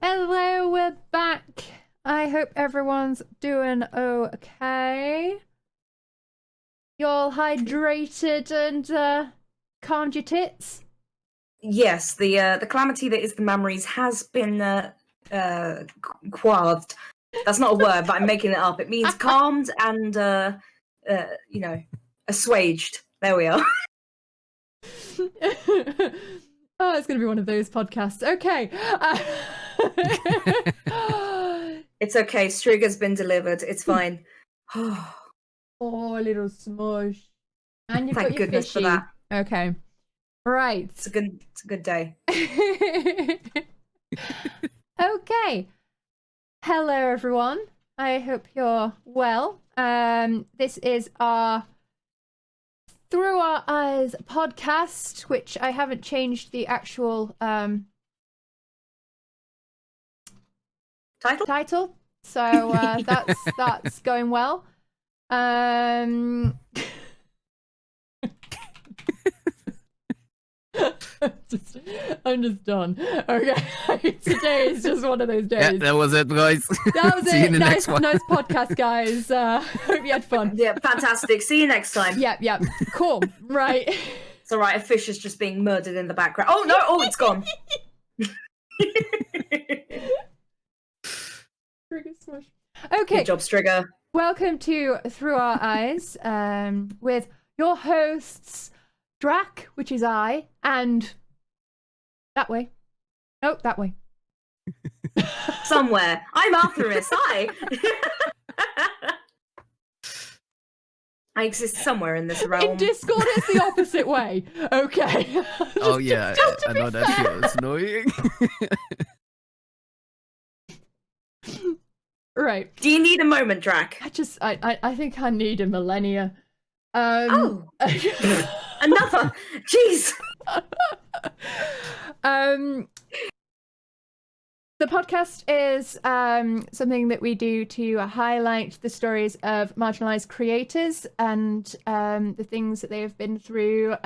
Hello, we're back. I hope everyone's doing okay. You all hydrated and calmed your tits? Yes, the calamity that is the memories has been quaffed. That's not a word, but I'm making it up. It means calmed and assuaged. There we are. Oh, it's going to be one of those podcasts. Okay. It's okay. Strigger's been delivered. It's fine. Oh, little smush. And you've Thank got your goodness fishy. for that. Okay. Right. It's a good day. Okay. Hello, everyone. I hope you're well. This is our Through Our Eyes podcast, which I haven't changed the actual title. So that's going well. I'm just done. Okay. Today is just one of those days. Yeah, that was it, guys. That was See you in the nice, next one. nice podcast, guys. Hope you had fun. Yeah, fantastic. See you next time. Yep. Cool. Right. It's all right. A fish is just being murdered in the background. Oh no! Oh, it's gone. Okay. Good job, Strigger. Welcome to Through Our Eyes, with your hosts, Drac, which is I, and that way. Nope, that way. Somewhere. I'm Arthurus. Hi. I exist somewhere in this realm. In Discord, it's the opposite way. Okay. Oh yeah, I know that feels annoying. Right. Do you need a moment, Drac? I think I need a millennia. Oh. Another. Jeez. The podcast is something that we do to highlight the stories of marginalised creators and the things that they have been through,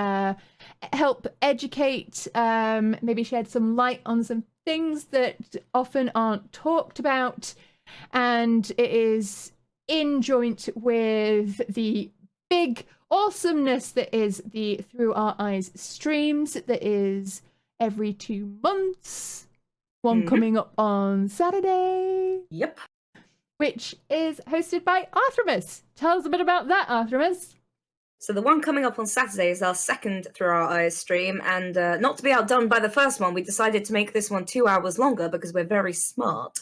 help educate, maybe shed some light on some things that often aren't talked about. And it is in joint with the big awesomeness that is the Through Our Eyes streams that is every 2 months. One coming up on Saturday. Yep. Which is hosted by Arthremus. Tell us a bit about that, Arthremus. So the one coming up on Saturday is our second Through Our Eyes stream, and not to be outdone by the first one, we decided to make this one 2 hours longer because we're very smart.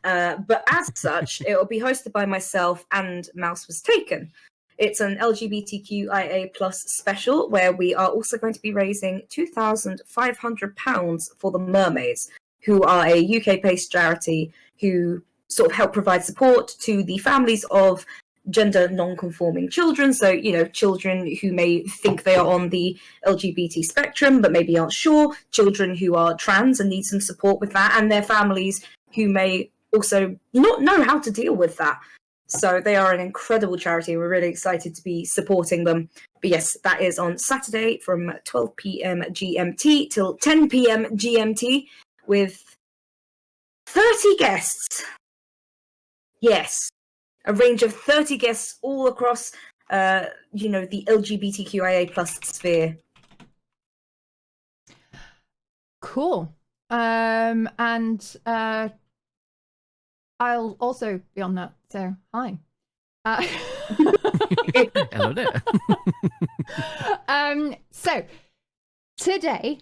But as such, it will be hosted by myself and Mouse Was Taken. It's an LGBTQIA+ special where we are also going to be raising £2,500 for the Mermaids, who are a UK-based charity who sort of help provide support to the families of gender non-conforming children. So, children who may think they are on the LGBT spectrum but maybe aren't sure, children who are trans and need some support with that, and their families who may also not know how to deal with that. So they are an incredible charity. We're really excited to be supporting them. But yes, that is on Saturday from 12 p.m. GMT till 10 p.m. GMT with 30 guests. Yes, a range of 30 guests all across, the LGBTQIA+ sphere. Cool. I'll also be on that, so hi. Hello there. So today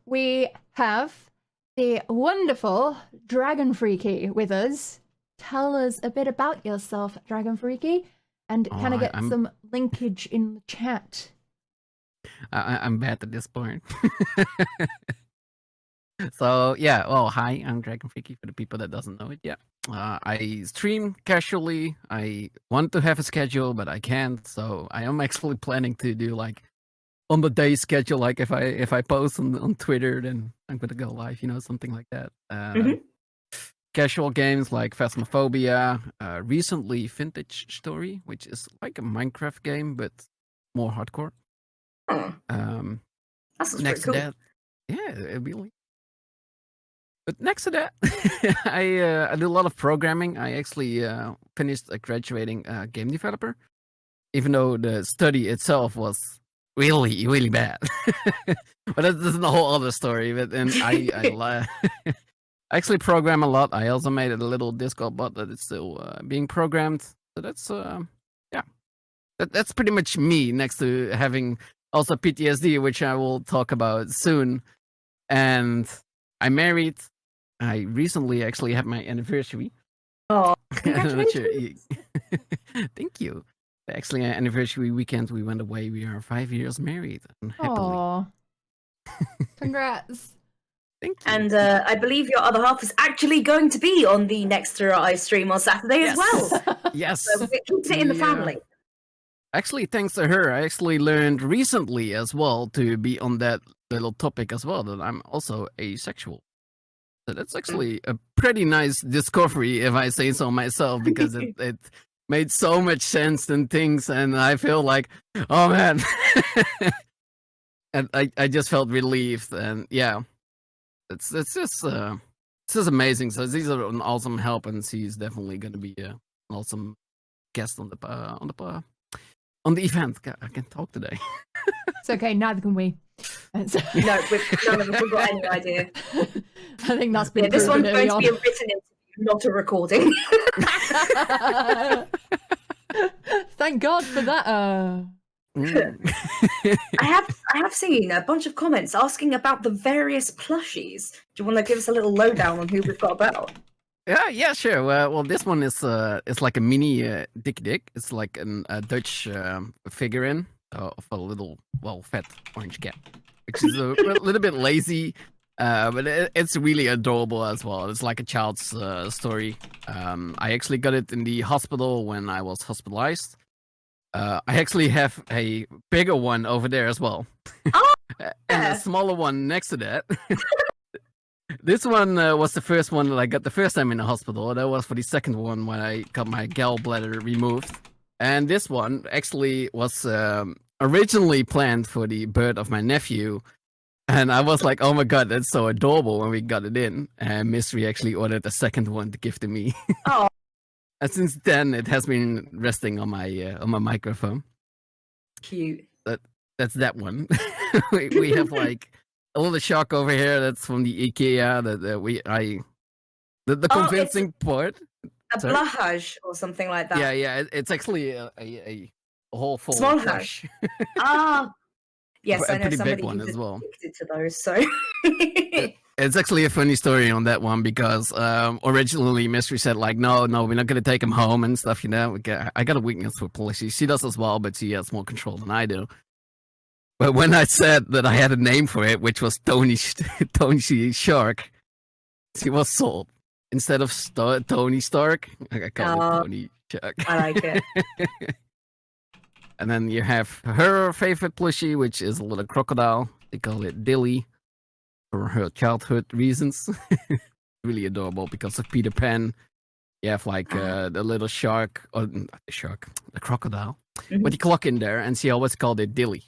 we have the wonderful DragonFreaky with us. Tell us a bit about yourself, DragonFreaky, and can I get some linkage in the chat? I'm bad at this point. So yeah, hi, I'm DragonFreaky for the people that doesn't know it yet. I stream casually. I want to have a schedule, but I can't. So I am actually planning to do like on the day schedule. Like if I post on Twitter, then I'm gonna go live. Something like that. Casual games like Phasmophobia. Recently, Vintage Story, which is like a Minecraft game but more hardcore. Oh, that sounds Next pretty to cool. that, yeah, it'd be like But next to that, I do a lot of programming. I actually finished a graduating game developer, even though the study itself was really, really bad. But that's a whole other story. But and I actually program a lot. I also made a little Discord bot that is still being programmed. So that's yeah, that's pretty much me. Next to having also PTSD, which I will talk about soon. And I'm married. I recently actually had my anniversary. Oh, congratulations! Thank you. Actually, anniversary weekend, we went away. We are 5 years married and happily. Aww. Congrats. Thank you. And I believe your other half is actually going to be on the Next Through Our Eyes stream on Saturday as well. Yes. So it keeps it in the family. Actually, thanks to her, I actually learned recently as well to be on that little topic as well, that I'm also asexual. So that's actually a pretty nice discovery, if I say so myself, because it made so much sense and things, and I feel like, oh man. And I just felt relieved, and yeah. It's just amazing. So these are an awesome help, and she's definitely going to be an awesome guest on the event. I can talk today. It's okay. Neither can we. No, none of us have got any idea. I think that's been this one's going on. to be a written interview, not a recording. Thank God for that. I have seen a bunch of comments asking about the various plushies. Do you want to give us a little lowdown on who we've got about? Yeah, sure. Well, this one is like a mini Dick. It's like a Dutch figurine of a little fat orange cat, which is a little bit lazy, but it's really adorable as well. It's like a child's story. I actually got it in the hospital when I was hospitalized. I actually have a bigger one over there as well. Oh, and a smaller one next to that. This one was the first one that I got the first time in the hospital. That was for the second one when I got my gallbladder removed. And this one actually was originally planned for the birth of my nephew. And I was like, oh my god, that's so adorable when we got it in. And Mystery actually ordered a second one to give to me. Oh. And since then, it has been resting on my microphone. Cute. That's that one. we have like a little shark over here. That's from the IKEA. The convincing part. A blahage or something like that. Yeah. It's actually a whole full small hash. Yes, I know pretty somebody big one who's as well. addicted to those. So. It's actually a funny story on that one because originally Mystery said like, no, we're not going to take him home and stuff, you know. I got a weakness for plushies. She does as well, but she has more control than I do. But when I said that I had a name for it, which was Tony Shark, she was sold. Instead of Tony Stark, I call it Tony Shark. I like it. And then you have her favorite plushie, which is a little crocodile. They call it Dilly. For her childhood reasons. Really adorable because of Peter Pan. You have like the little shark, or not the shark, the crocodile, with the clock in there, and she always called it Dilly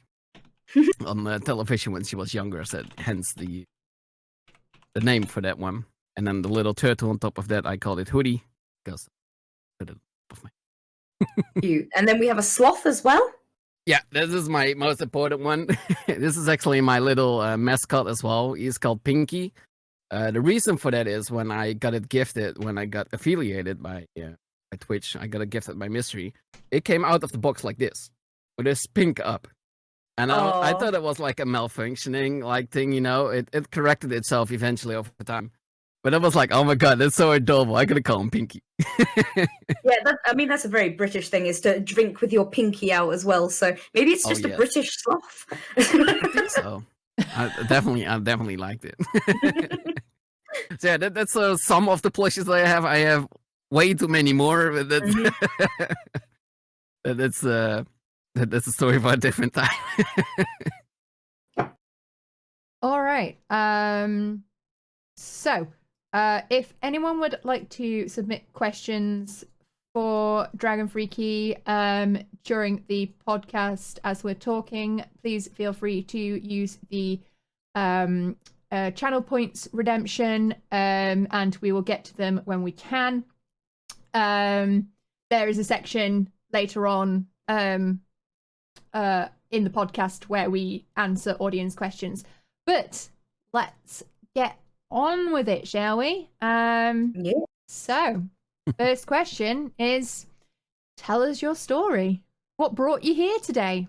on television when she was younger, so hence the name for that one. And then the little turtle on top of that, I called it Hoodie because of my. Cute. And then we have a sloth as well. Yeah, this is my most important one. This is actually my little mascot as well. He's called Pinky. The reason for that is when I got it gifted, when I got affiliated by Twitch, I got it gifted by Mystery. It came out of the box like this, with this pink up. And I thought it was like a malfunctioning like thing, you know. It corrected itself eventually over time. But I was like, oh my god, that's so adorable. I gotta call him Pinky. Yeah, that's a very British thing, is to drink with your pinky out as well. So maybe it's just a British sloth. I think so. I definitely liked it. So yeah, that's some of the plushies that I have. I have way too many more. But that's that's a story for a different time. All right. So, if anyone would like to submit questions for DragonFreaky during the podcast as we're talking, please feel free to use the channel points redemption, and we will get to them when we can. There is a section later on in the podcast where we answer audience questions. But let's get on with it, shall we? Yeah. So, first question is, tell us your story. What brought you here today?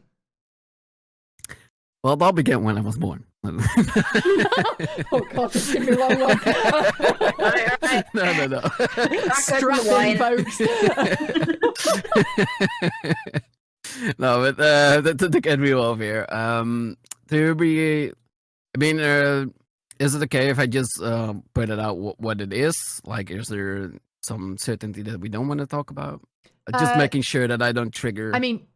Well, I'll begin when I was born. Oh god, this is gonna be a long one. Right. No. Strap in, folks. No, but to get me off here, is it okay if I just put it out what it is? Like, is there some certainty that we don't want to talk about? Just making sure that I don't trigger. I mean,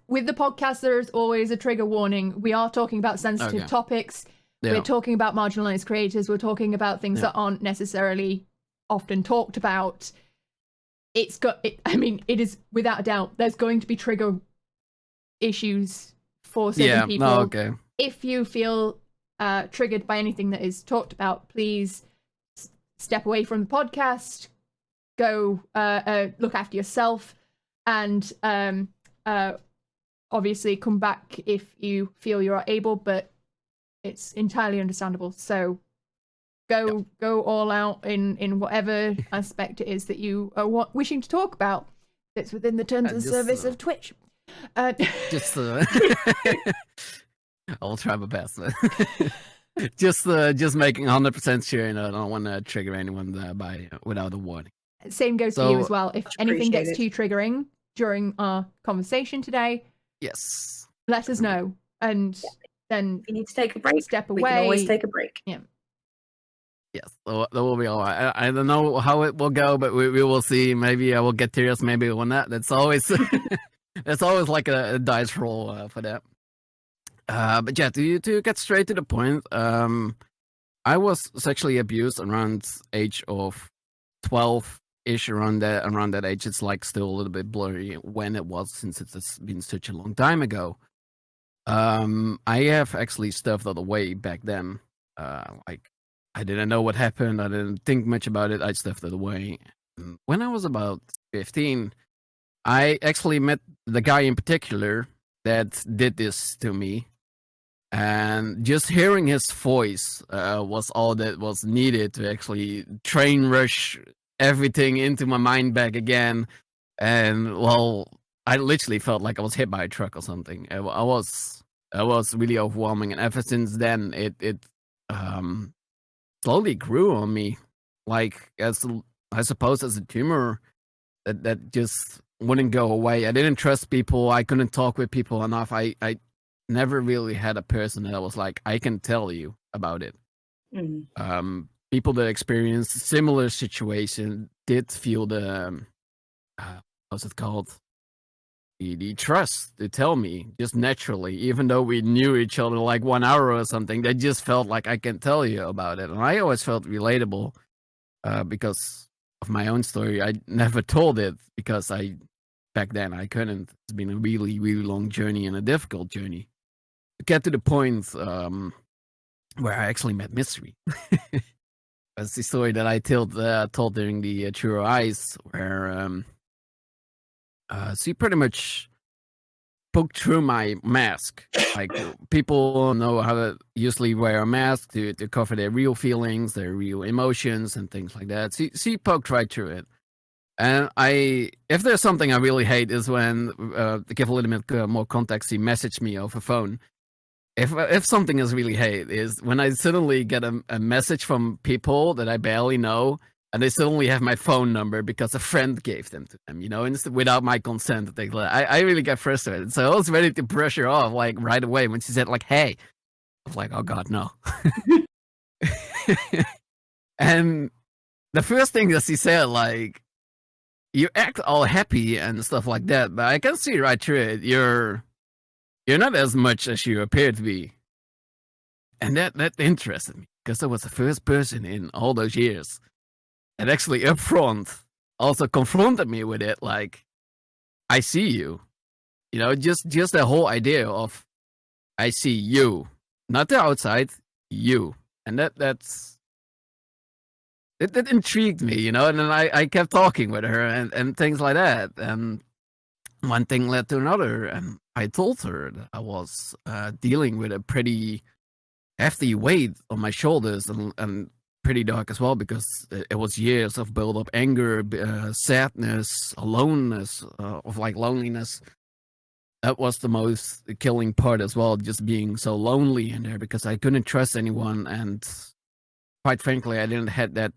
with the podcast, there's always a trigger warning. We are talking about sensitive topics. Yeah. We're talking about marginalized creators. We're talking about things that aren't necessarily often talked about. It is without a doubt, there's going to be trigger issues for certain people. No, okay. If you feel triggered by anything that is talked about, please step away from the podcast, go look after yourself, and obviously come back if you feel you're able, but it's entirely understandable. So go all out in whatever aspect it is that you are wishing to talk about. It's within the terms of service of Twitch. I'll try my best. just making 100% sure, I don't want to trigger anyone without a warning. Same goes for you as well. If anything gets too triggering during our conversation today, yes, let us know, and then if you need to take a break, step away. We can always take a break. Yeah. Yes, that will be all right. I don't know how it will go, but we will see. Maybe I will get tears. Maybe on that. That's always that's always like a dice roll for that. But yeah, to get straight to the point, I was sexually abused around age of 12-ish. Around that age, it's like still a little bit blurry when it was, since it's been such a long time ago. I have actually stuffed that away back then. Like, I didn't know what happened. I didn't think much about it. I stuffed it away. When I was about 15, I actually met the guy in particular that did this to me. And just hearing his voice was all that was needed to actually train rush everything into my mind back again. And, well, I literally felt like I was hit by a truck or something. It was really overwhelming. And ever since then, it slowly grew on me, like, I suppose as a tumor that just wouldn't go away. I didn't trust people. I couldn't talk with people enough. I never really had a person that I was like, I can tell you about it. People that experienced similar situation did feel the what's it called, the trust to tell me just naturally, even though we knew each other like 1 hour or something. They just felt like, I can tell you about it. And I always felt relatable because of my own story. I never told it because back then I couldn't. It's been a really, really long journey and a difficult journey to get to the point where I actually met Mystery. That's the story that I told during the True Eyes, where she pretty much poked through my mask. Like, people know how to usually wear a mask to cover their real feelings, their real emotions, and things like that. She poked right through it. And if there's something I really hate is when, to give a little bit more context, she messaged me over phone. If something is really hate is when I suddenly get a message from people that I barely know, and they suddenly have my phone number because a friend gave them to them, and without my consent. I really get frustrated. So I was ready to brush her off, like, right away when she said, like, hey. I was like, oh God, no. And the first thing that she said, like, you act all happy and stuff like that, but I can see right through it. You're not as much as you appear to be. And that interested me, because I was the first person in all those years that actually up front also confronted me with it. Like, I see you. Just the whole idea of, I see you. Not the outside, you. And that intrigued me, you know. And then I kept talking with her and things like that. And one thing led to another, and I told her that I was dealing with a pretty hefty weight on my shoulders, and pretty dark as well, because it was years of built up anger, sadness, aloneness, of like loneliness. That was the most killing part as well, just being so lonely in there, because I couldn't trust anyone, and quite frankly, I didn't have that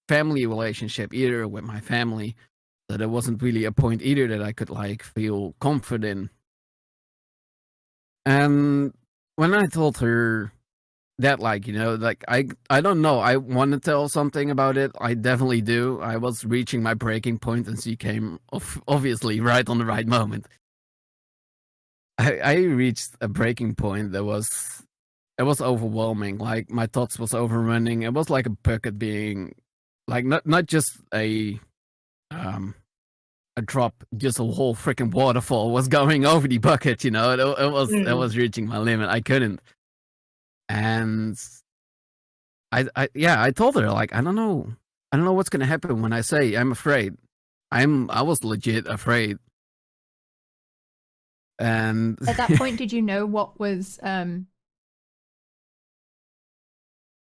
family relationship either with my family. So there wasn't really a point either that I could like feel comfort in. And when I told her that, like, you know, like I don't know, I want to tell something about it. I definitely do. I was reaching my breaking point, and she came obviously right on the right moment. I reached a breaking point that was overwhelming. Like, my thoughts was overrunning. It was like a bucket being like not just a drop, just a whole freaking waterfall was going over the bucket, you know. It was reaching my limit. I couldn't. And I told her, like, I don't know what's gonna happen when I say I'm afraid. I was legit afraid. And at that point, did you know what was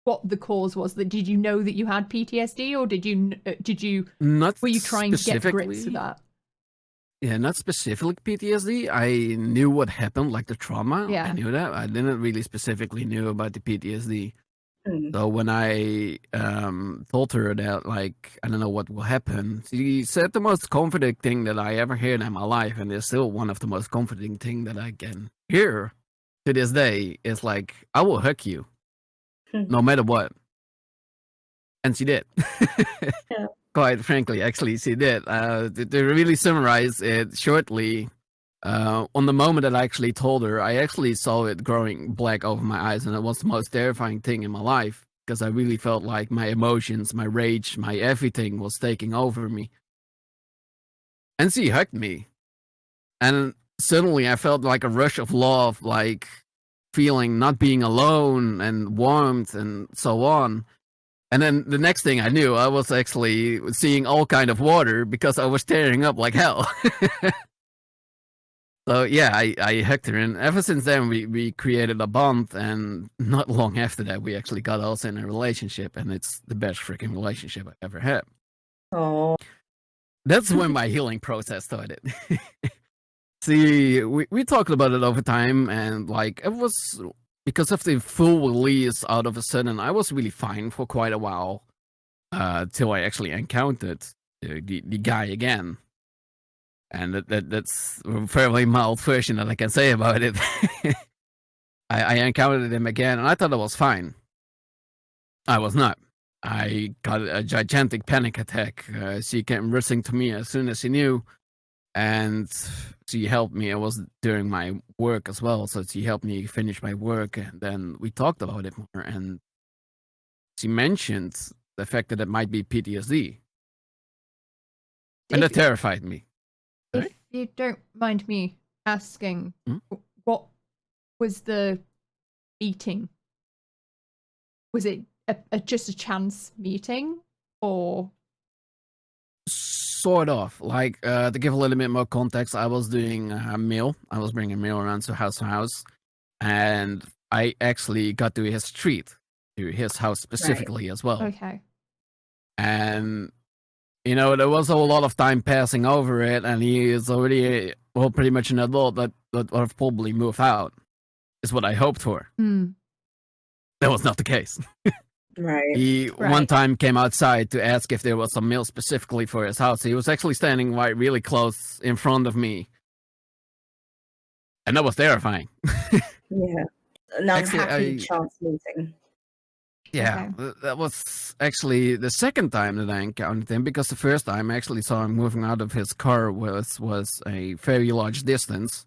what the cause was? That did you know that you had PTSD, or did you not were you trying to get grips with that? Yeah, not specifically PTSD. I knew what happened, like the trauma. Yeah. I knew that. I didn't really specifically knew about the PTSD. So when I told her that, like, I don't know what will happen, she said the most comforting thing that I ever heard in my life, and it's still one of the most comforting thing that I can hear to this day, is like, I will hug you, no matter what. And she did. Yeah. Quite frankly, actually, she did. To really summarize it shortly, on the moment that I actually told her, I actually saw it growing black over my eyes, and it was the most terrifying thing in my life, because I really felt like my emotions, my rage, my everything was taking over me. And she hugged me, and suddenly I felt like a rush of love, like feeling not being alone and warmth and so on. And then the next thing I knew, I was actually seeing all kind of water because I was tearing up like hell. So yeah, I hugged her, and ever since then we created a bond, and not long after that we actually got also in a relationship, and it's the best freaking relationship I ever had. Oh. That's when my healing process started. See, we talked about it over time, and like, it was because of the full release out of a sudden, I was really fine for quite a while, till I actually encountered the guy again. And that's a fairly mild version that I can say about it. I encountered him again, and I thought I was fine. I was not. I got a gigantic panic attack. She came rushing to me as soon as she knew, and she helped me. It was during my work as well, so she helped me finish my work, and then we talked about it more, and she mentioned the fact that it might be PTSD. And that terrified me. If you don't mind me asking, what was the meeting? Was it just a chance meeting, or? Sort of. Like, to give a little bit more context, I was doing a meal. I was bringing meal around to house, and I actually got to his street, to his house specifically as well. Okay. And you know, there was a lot of time passing over it, and he is already, well, pretty much an adult that would have probably moved out, is what I hoped for. That was not the case. Right. He one time came outside to ask if there was some meal specifically for his house. He was actually standing right really close in front of me. And that was terrifying. Yeah. An Actually, unhappy chance meeting. Yeah, that was actually the second time that I encountered him, because the first time I actually saw him moving out of his car was a very large distance.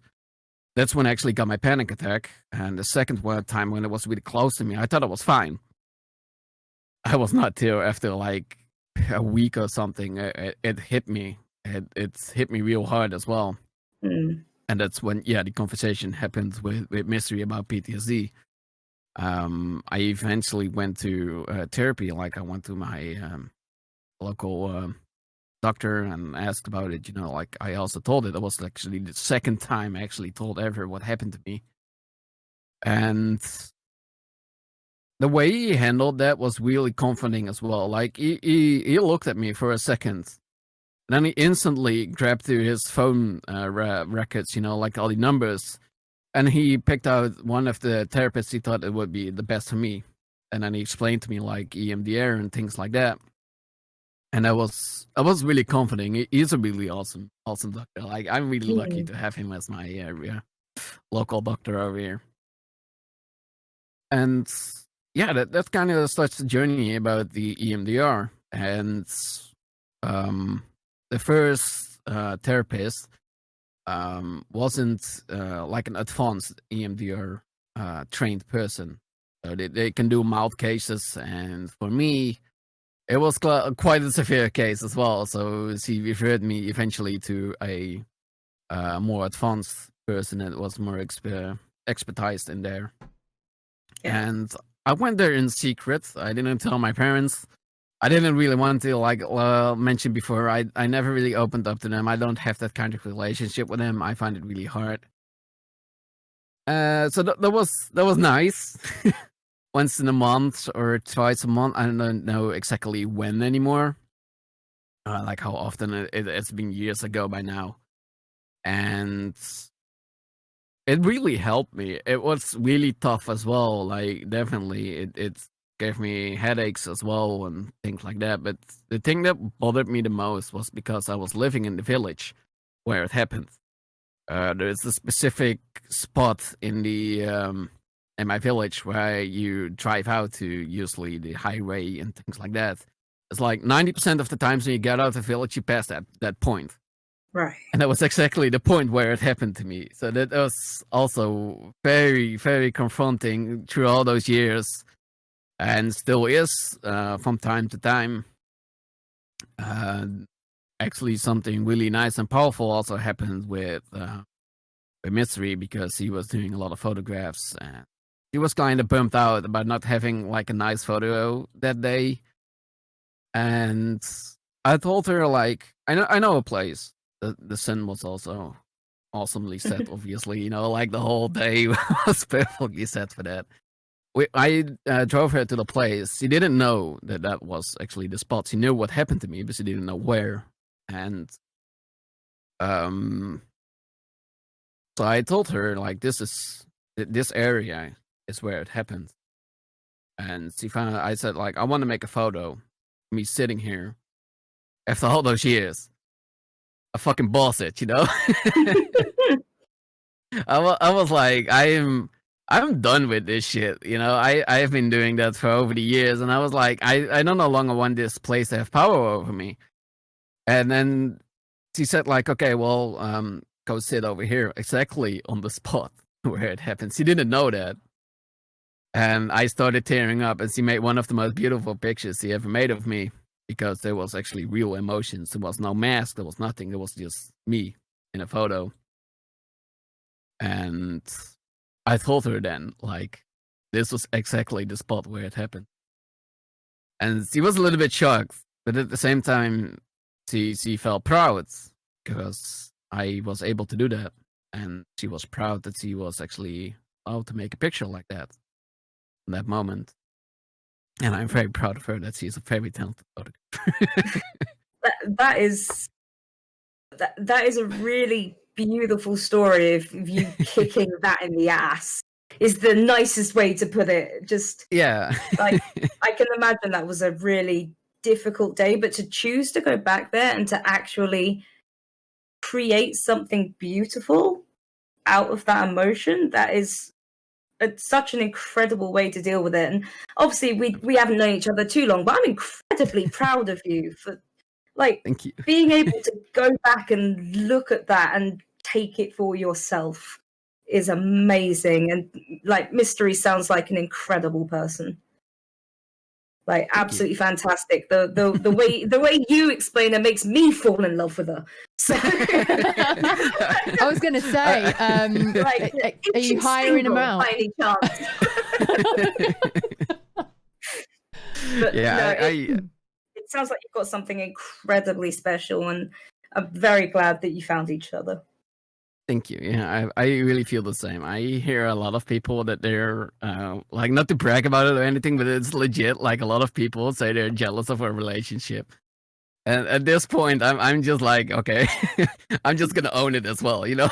That's when I actually got my panic attack. And the second time when it was really close to me, I thought I was fine. I was not till after like a week or something, it hit me. It hit me real hard as well. And that's when, the conversation happened with Mystery about PTSD. I eventually went to therapy. Like I went to my local doctor and asked about it. You know, like I also told it. That was actually the second time I actually told ever what happened to me. And the way he handled that was really comforting as well. Like he looked at me for a second, and then he instantly grabbed to his phone records, you know, like all the numbers, and he picked out one of the therapists he thought it would be the best for me. And then he explained to me like EMDR and things like that. And that was really comforting. He's a really awesome doctor. Like I'm really lucky to have him as my local doctor over here. And yeah, that kind of starts the journey about the EMDR. And the first therapist wasn't like an advanced EMDR trained person. So they can do mild cases, and for me, it was quite a severe case as well. So she referred me eventually to a more advanced person that was more expertised in there. Yeah. And I went there in secret. I didn't tell my parents. I didn't really want to, like mention before, I never really opened up to them. I don't have that kind of relationship with them. I find it really hard. So that was nice. Once in a month or twice a month. I don't know exactly when anymore. Like how often. It's been years ago by now. And it really helped me. It was really tough as well. Like definitely it gave me headaches as well and things like that. But the thing that bothered me the most was because I was living in the village where it happened. There's a specific spot in the in my village where you drive out to, usually the highway and things like that. It's like 90% of the times when you get out of the village, you pass that point. Right. And that was exactly the point where it happened to me. So that was also very, very confronting through all those years. And still is from time to time. Actually, something really nice and powerful also happened with Mystery, because he was doing a lot of photographs and he was kind of bummed out about not having like a nice photo that day. And I told her, like, I know a place. The sun was also awesomely set, obviously. You know, like the whole day was perfectly set for that. I drove her to the place. She didn't know that was actually the spot. She knew what happened to me, but she didn't know where. And so I told her, like, this area is where it happened. And she found I said, like, I want to make a photo of me sitting here after all those years. I fucking boss it, you know. I was like, I'm done with this shit, you know. I've been doing that for over the years, and I was like, I no longer want this place to have power over me. And then she said, like, okay, well, go sit over here, exactly on the spot where it happened. She didn't know that. And I started tearing up, and she made one of the most beautiful pictures she ever made of me, because there was actually real emotions. There was no mask, there was nothing. It was just me in a photo. And I told her then, like, this was exactly the spot where it happened. And she was a little bit shocked, but at the same time, she felt proud because I was able to do that. And she was proud that she was actually allowed to make a picture like that in that moment. And I'm very proud of her that she's a very talented photographer. that is a really beautiful story of you kicking that in the ass. Is the nicest way to put it. Just, yeah. Like, I can imagine that was a really difficult day, but to choose to go back there and to actually create something beautiful out of that emotion, that is such an incredible way to deal with it. And obviously we haven't known each other too long, but I'm incredibly proud of you for, like, thank you, being able to go back and look at that and take it for yourself is amazing. And, like, Mystery sounds like an incredible person. Like, absolutely fantastic. The way you explain it makes me fall in love with her. So I was going to say, like, are you hiring him out? By any chance? But Yeah, no, it sounds like you've got something incredibly special, and I'm very glad that you found each other. Thank you. Yeah, I really feel the same. I hear a lot of people that they're like, not to brag about it or anything, but it's legit. Like, a lot of people say they're jealous of our relationship. And at this point, I'm just like, okay, I'm just gonna own it as well, you know.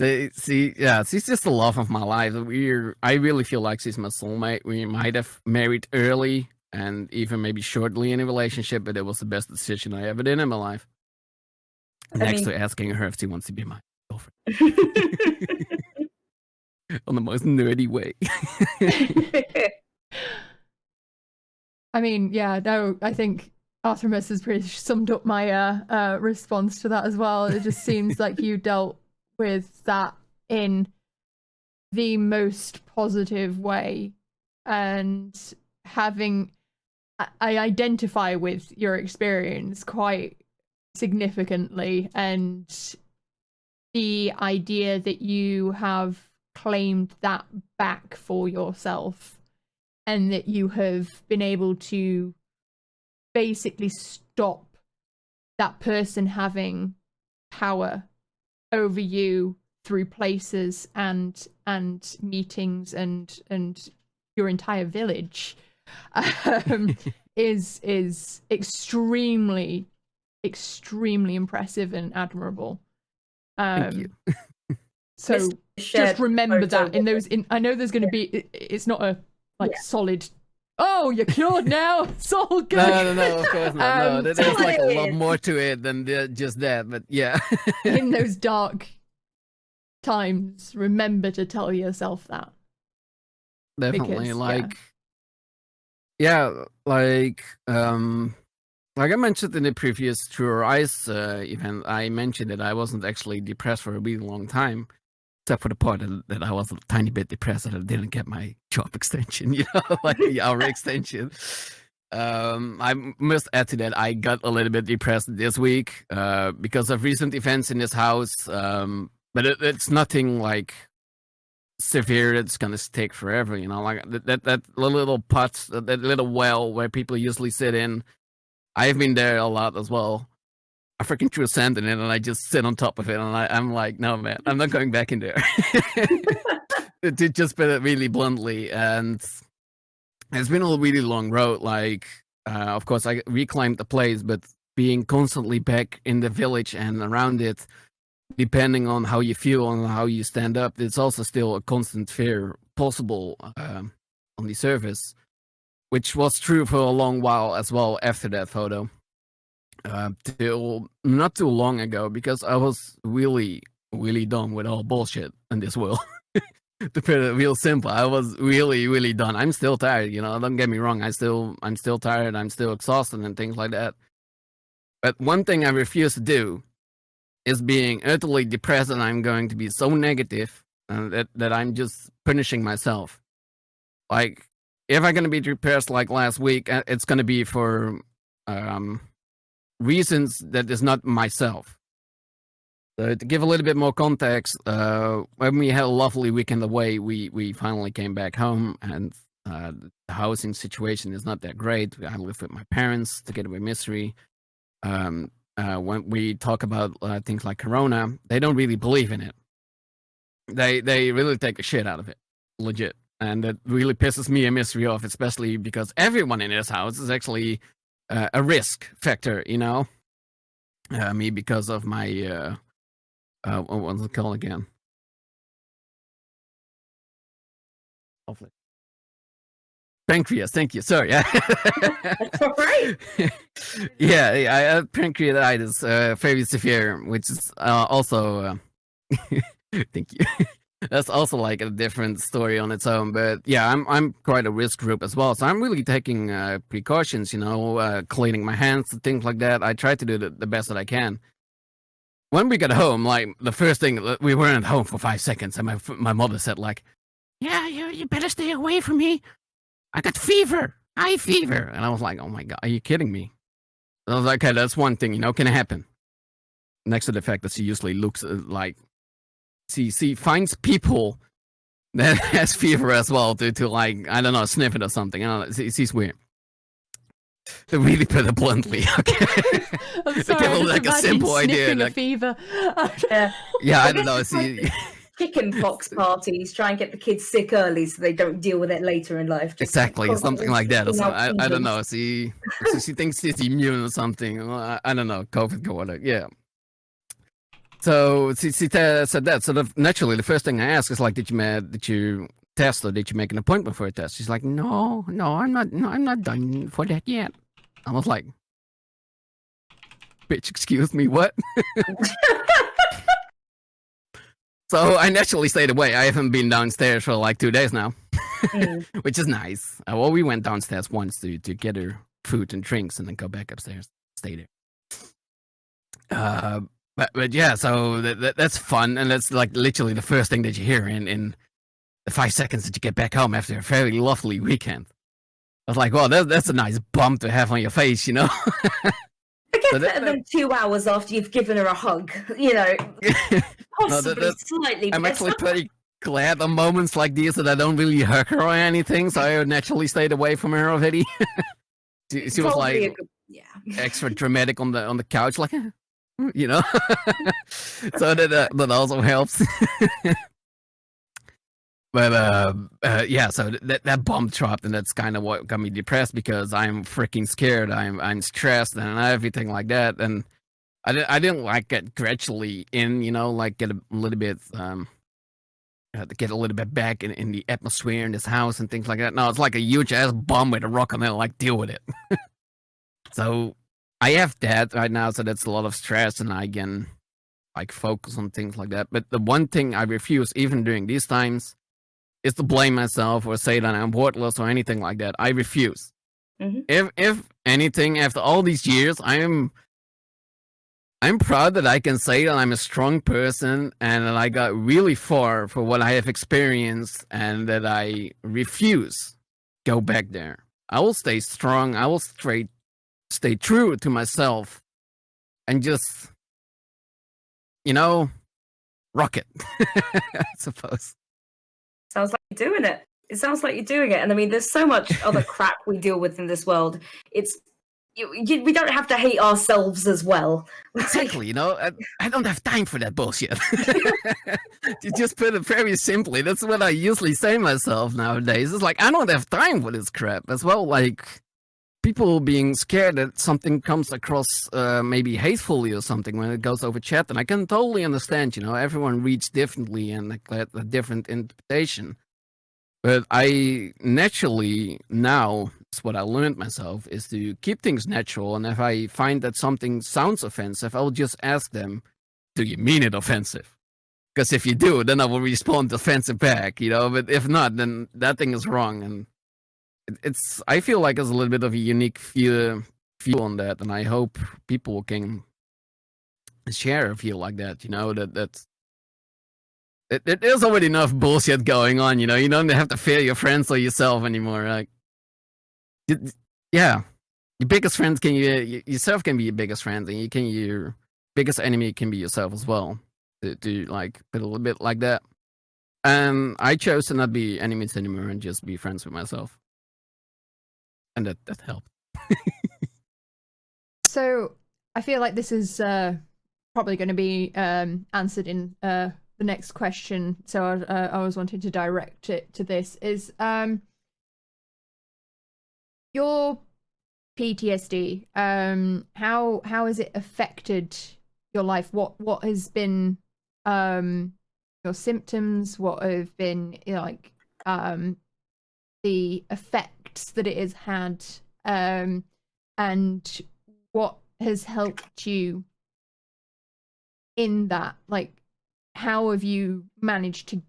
She's just the love of my life. I really feel like she's my soulmate. We might have married early and even maybe shortly in a relationship, but it was the best decision I ever did in my life. Next to asking her if she wants to be my girlfriend. On the most nerdy way. I mean, yeah, no, I think Artemis has pretty summed up my response to that as well. It just seems like you dealt with that in the most positive way, and I identify with your experience quite significantly, and the idea that you have claimed that back for yourself and that you have been able to basically stop that person having power over you through places and meetings and your entire village is extremely impressive and admirable. Thank you. So just remember that I know there's going to be, it's not a solid, oh, you're cured now, it's all good. No, of course not. No, there's like a lot more to it than just that, but yeah. In those dark times, remember to tell yourself that. Definitely, because, like I mentioned in the previous True or Ice event, I mentioned that I wasn't actually depressed for a really long time, except for the part that I was a tiny bit depressed that I didn't get my job extension, you know, like the hour extension. I must add to that, I got a little bit depressed this week because of recent events in this house, but it's nothing like severe. It's gonna stick forever, you know, like that little pot, that little well where people usually sit in. I've been there a lot as well. I freaking threw sand in it and I just sit on top of it, and I'm like, no man, I'm not going back in there. To just put it really bluntly, and it's been a really long road. Like, of course, I reclaimed the place, but being constantly back in the village and around it, depending on how you feel and how you stand up, it's also still a constant fear possible on the surface, which was true for a long while as well after that photo. Till not too long ago, because I was really done with all bullshit in this world. To put it real simple, I was really done. I'm still tired, you know, don't get me wrong. I'm still tired, I'm still exhausted and things like that. But one thing I refuse to do is being utterly depressed, and I'm going to be so negative that I'm just punishing myself. Like, if I'm going to be depressed like last week, it's going to be for reasons that is not myself. So to give a little bit more context, when we had a lovely weekend away, we finally came back home, and the housing situation is not that great. I live with my parents together with Mystery. When we talk about things like Corona, they don't really believe in it. They really take a shit out of it, legit. And that really pisses me and Mystery off, especially because everyone in this house is actually a risk factor, you know? Me, because of my, what's it called again? Hopefully. Pancreas, thank you. Sorry. That's all right. Yeah, I have pancreatitis, very severe, which is also, thank you. That's also like a different story on its own. But yeah, I'm quite a risk group as well. So I'm really taking precautions, you know, cleaning my hands, things like that. I try to do the best that I can. When we got home, like the first thing, we weren't home for 5 seconds, and my mother said like, yeah, you better stay away from me. I got fever, high fever. And I was like, oh my God, are you kidding me? And I was like, okay, that's one thing, you know, can happen. Next to the fact that she usually looks like, she finds people that has fever as well to like, I don't know, sniff it or something. I don't know. It's weird. To really put it bluntly, okay. I'm sorry, Give them, like, a simple idea. Like, a fever. Yeah, I don't know. See, chicken pox parties, try and get the kids sick early so they don't deal with it later in life. Just exactly, something like that. So I don't know. symptoms. See, so she thinks she's immune or something. I don't know. COVID or whatever. Yeah. So she said that. So naturally, the first thing I ask is like, did you test or did you make an appointment for a test? She's like, no, I'm not done for that yet. I was like, bitch, excuse me, what? So I naturally stayed away. I haven't been downstairs for like 2 days now, which is nice. Well, we went downstairs once to get her food and drinks and then go back upstairs, stay there. But yeah, so that's fun. And that's like literally the first thing that you hear in the 5 seconds that you get back home after a very lovely weekend. I was like, well, that's a nice bump to have on your face, you know? I guess better than 2 hours after you've given her a hug, you know. Possibly slightly I'm better. actually pretty glad on moments like these that I don't really hug her or anything, so I naturally stayed away from her already. she was Probably like extra dramatic on the couch, like, you know? So that also helps. But yeah, so that bomb dropped, and that's kind of what got me depressed because I'm freaking scared. I'm stressed and everything like that, and I didn't like get gradually in, you know, like get a little bit to get a little bit back in the atmosphere in this house and things like that. No, it's like a huge ass bomb with a rock on it. Like, deal with it. So I have that right now, so that's a lot of stress, and I can like focus on things like that. But the one thing I refuse, even during these times, is to blame myself or say that I'm worthless or anything like that. I refuse. Mm-hmm. If anything, after all these years, I'm proud that I can say that I'm a strong person and that I got really far for what I have experienced, and that I refuse go back there. I will stay strong. I will stay true to myself and just, you know, rock it, I suppose. Sounds like you're doing it. It sounds like you're doing it. And I mean, there's so much other crap we deal with in this world. We don't have to hate ourselves as well. Exactly, you know, I don't have time for that bullshit. To just put it very simply, that's what I usually say myself nowadays. It's like, I don't have time for this crap as well. Like, people being scared that something comes across maybe hatefully or something when it goes over chat, and I can totally understand, you know, everyone reads differently and like a different interpretation. But I naturally now, it's what I learned myself, is to keep things natural, and if I find that something sounds offensive, I'll just ask them, do you mean it offensive? Because if you do, then I will respond offensive back, you know, but if not, then that thing is wrong. And I feel like it's a little bit of a unique view on that, and I hope people can share a feel like that, you know, there's already enough bullshit going on, you know, you don't have to fear your friends or yourself anymore. Like, yeah, your biggest friends yourself can be your biggest friend, and your biggest enemy can be yourself as well. To like put a little bit like that. And I chose to not be enemies anymore and just be friends with myself. And that helped. So I feel like this is probably going to be answered in the next question. So I was wanting to direct it to this. Is your PTSD, how has it affected your life? What has been your symptoms? What have been, you know, like the effects that it has had, and what has helped you in that? Like, how have you managed to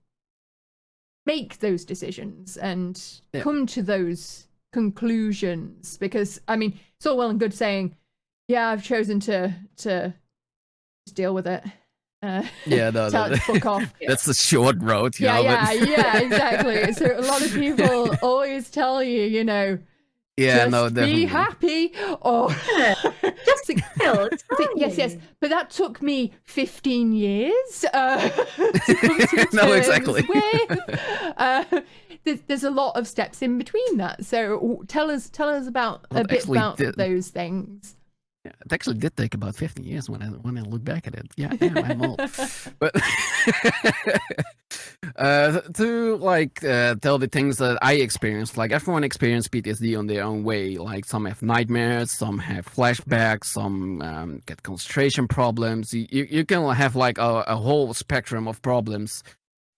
make those decisions and come to those conclusions? Because I mean, it's all well and good saying, yeah, I've chosen to just deal with it. Yeah, no, fuck off. That's the short road. You know, yeah, exactly. So a lot of people always tell you, you know, Yeah, just no, definitely. be happy. Oh, Just chill. It's yes, yes. fine. But that took me 15 years to come to No, terms exactly. with. There's a lot of steps in between that. So tell us about Well, a bit actually, about those things. Yeah, it actually did take about 15 years when I look back at it. Yeah, I'm old. But to like tell the things that I experienced, like everyone experienced PTSD on their own way. Like some have nightmares, some have flashbacks, some get concentration problems. You can have like a whole spectrum of problems,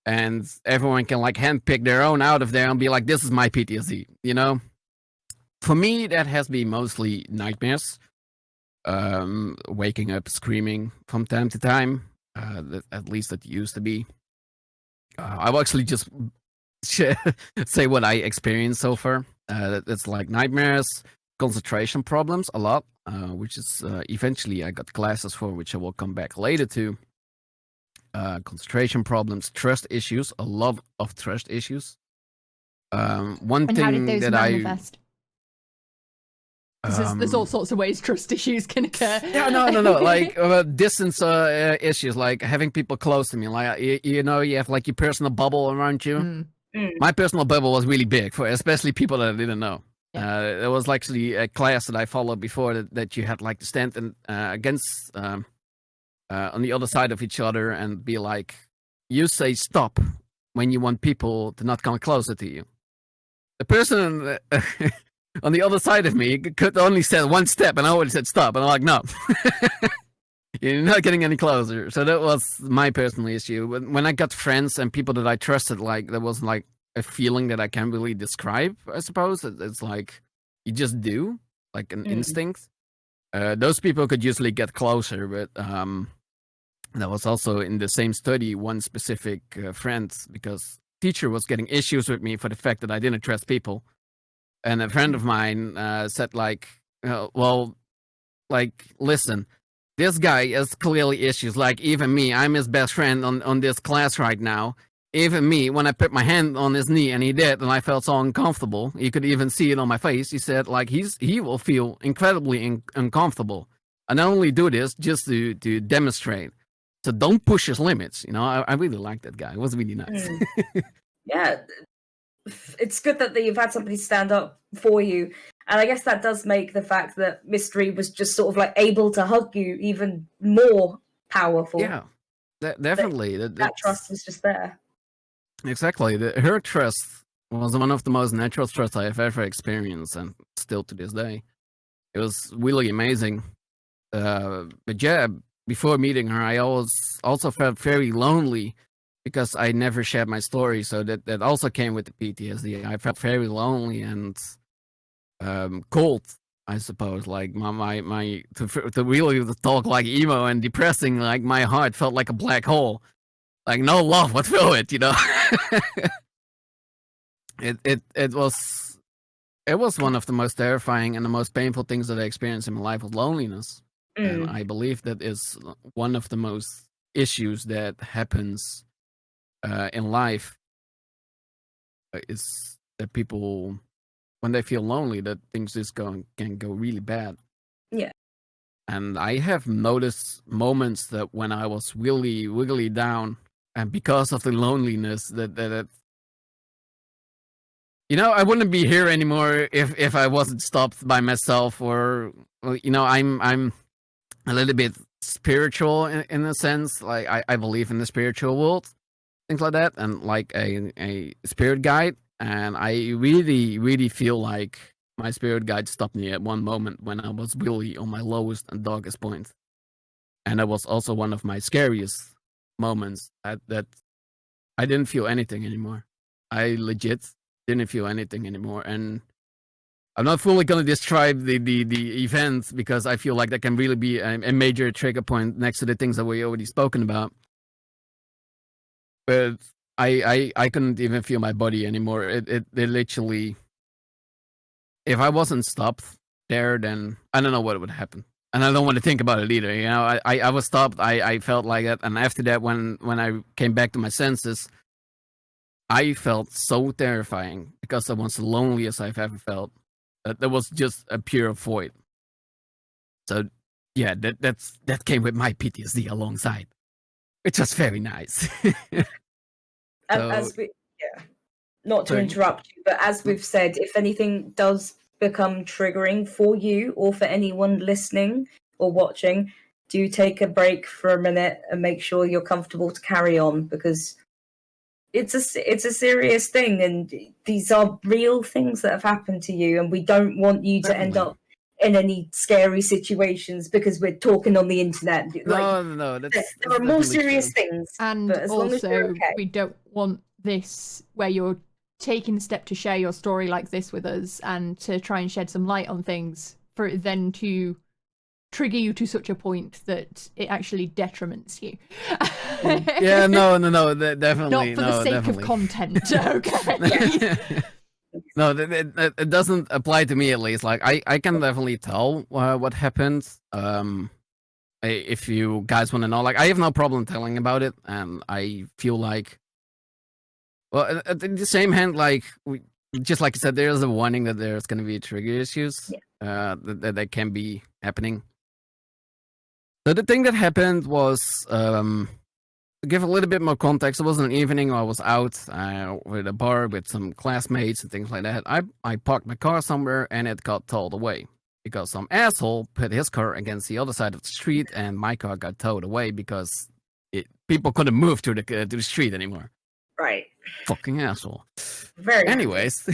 and everyone can like handpick their own out of there and be like, "This is my PTSD." You know, for me, that has been mostly nightmares. Waking up screaming from time to time. At least it used to be. I will actually just say what I experienced so far. It's like nightmares, concentration problems a lot, which is eventually I got classes for, which I will come back later to. Concentration problems, trust issues, a lot of trust issues. One And thing how did those that manifest? There's all sorts of ways trust issues can occur. Yeah, no. Like distance issues, like having people close to me. Like you know, you have like your personal bubble around you. My personal bubble was really big for especially people that I didn't know. Yeah. There was actually a class that I followed before that you had like to stand and against on the other side of each other and be like, you say stop when you want people to not come closer to you. The person on the other side of me could only say one step, and I already said stop, and I'm like, no, you're not getting any closer. So that was my personal issue. When I got friends and people that I trusted, like there was like a feeling that I can't really describe. I suppose it's like you just do, like an instinct. Those people could usually get closer, but that was also in the same study one specific friend, because teacher was getting issues with me for the fact that I didn't trust people. And a friend of mine said, like, well, like, listen, this guy has clearly issues. Like, even me, I'm his best friend on this class right now. Even me, when I put my hand on his knee and he did, and I felt so uncomfortable, you could even see it on my face. He said, like, he will feel incredibly uncomfortable. And I only do this just to demonstrate. So don't push his limits. You know, I really liked that guy. It was really nice. Yeah. It's good that you've had somebody stand up for you, and I guess that does make the fact that Mystery was just sort of like able to hug you even more powerful. Yeah, definitely. That trust was just there. Exactly. Her trust was one of the most natural trusts I have ever experienced, and still to this day, it was really amazing. But yeah, before meeting her, I also felt very lonely, because I never shared my story, so that also came with the PTSD. I felt very lonely and cold, I suppose. Like my to really talk like emo and depressing, like my heart felt like a black hole, like no love would fill it, you know. It was one of the most terrifying and the most painful things that I experienced in my life was loneliness, and I believe that is one of the most issues that happens in life, is that people, when they feel lonely, that things just can go really bad. Yeah. And I have noticed moments that when I was really, really down, and because of the loneliness, that you know, I wouldn't be here anymore if I wasn't stopped by myself, or you know, I'm a little bit spiritual in a sense. Like I believe in the spiritual world, things like that, and like a spirit guide. And I really, really feel like my spirit guide stopped me at one moment when I was really on my lowest and darkest point. And that was also one of my scariest moments, that I didn't feel anything anymore. I legit didn't feel anything anymore. And I'm not fully going to describe the event, because I feel like that can really be a major trigger point next to the things that we already spoken about. But I couldn't even feel my body anymore. It literally, if I wasn't stopped there, then I don't know what would happen. And I don't want to think about it either. You know, I was stopped. I felt like it. And after that, when I came back to my senses, I felt so terrifying, because I was the loneliest I've ever felt. That was just a pure void. So yeah, that came with my PTSD alongside, which was very nice. As we, not to interrupt you, but as we've said, if anything does become triggering for you or for anyone listening or watching, do take a break for a minute and make sure you're comfortable to carry on, because it's a serious thing, and these are real things that have happened to you, and we don't want you to end up in any scary situations because we're talking on the internet. No, there are more serious things, and but as long as you're okay. we don't want this where you're taking the step to share your story like this with us and to try and shed some light on things for it then to trigger you to such a point that it actually detriments you. Yeah, no, definitely. Not for the sake of content, okay? No, it doesn't apply to me, at least. Like, I can definitely tell what happened. If you guys want to know, like, I have no problem telling about it, and I feel like, well, at the same hand, like, just like you said, there's a warning that there's going to be trigger issues that can be happening. So the thing that happened was, to give a little bit more context, it was an evening. I was out with a bar with some classmates and things like that. I parked my car somewhere and it got towed away because some asshole put his car against the other side of the street, and my car got towed away because people couldn't move to the street anymore. Right. Fucking asshole. Very. Anyways.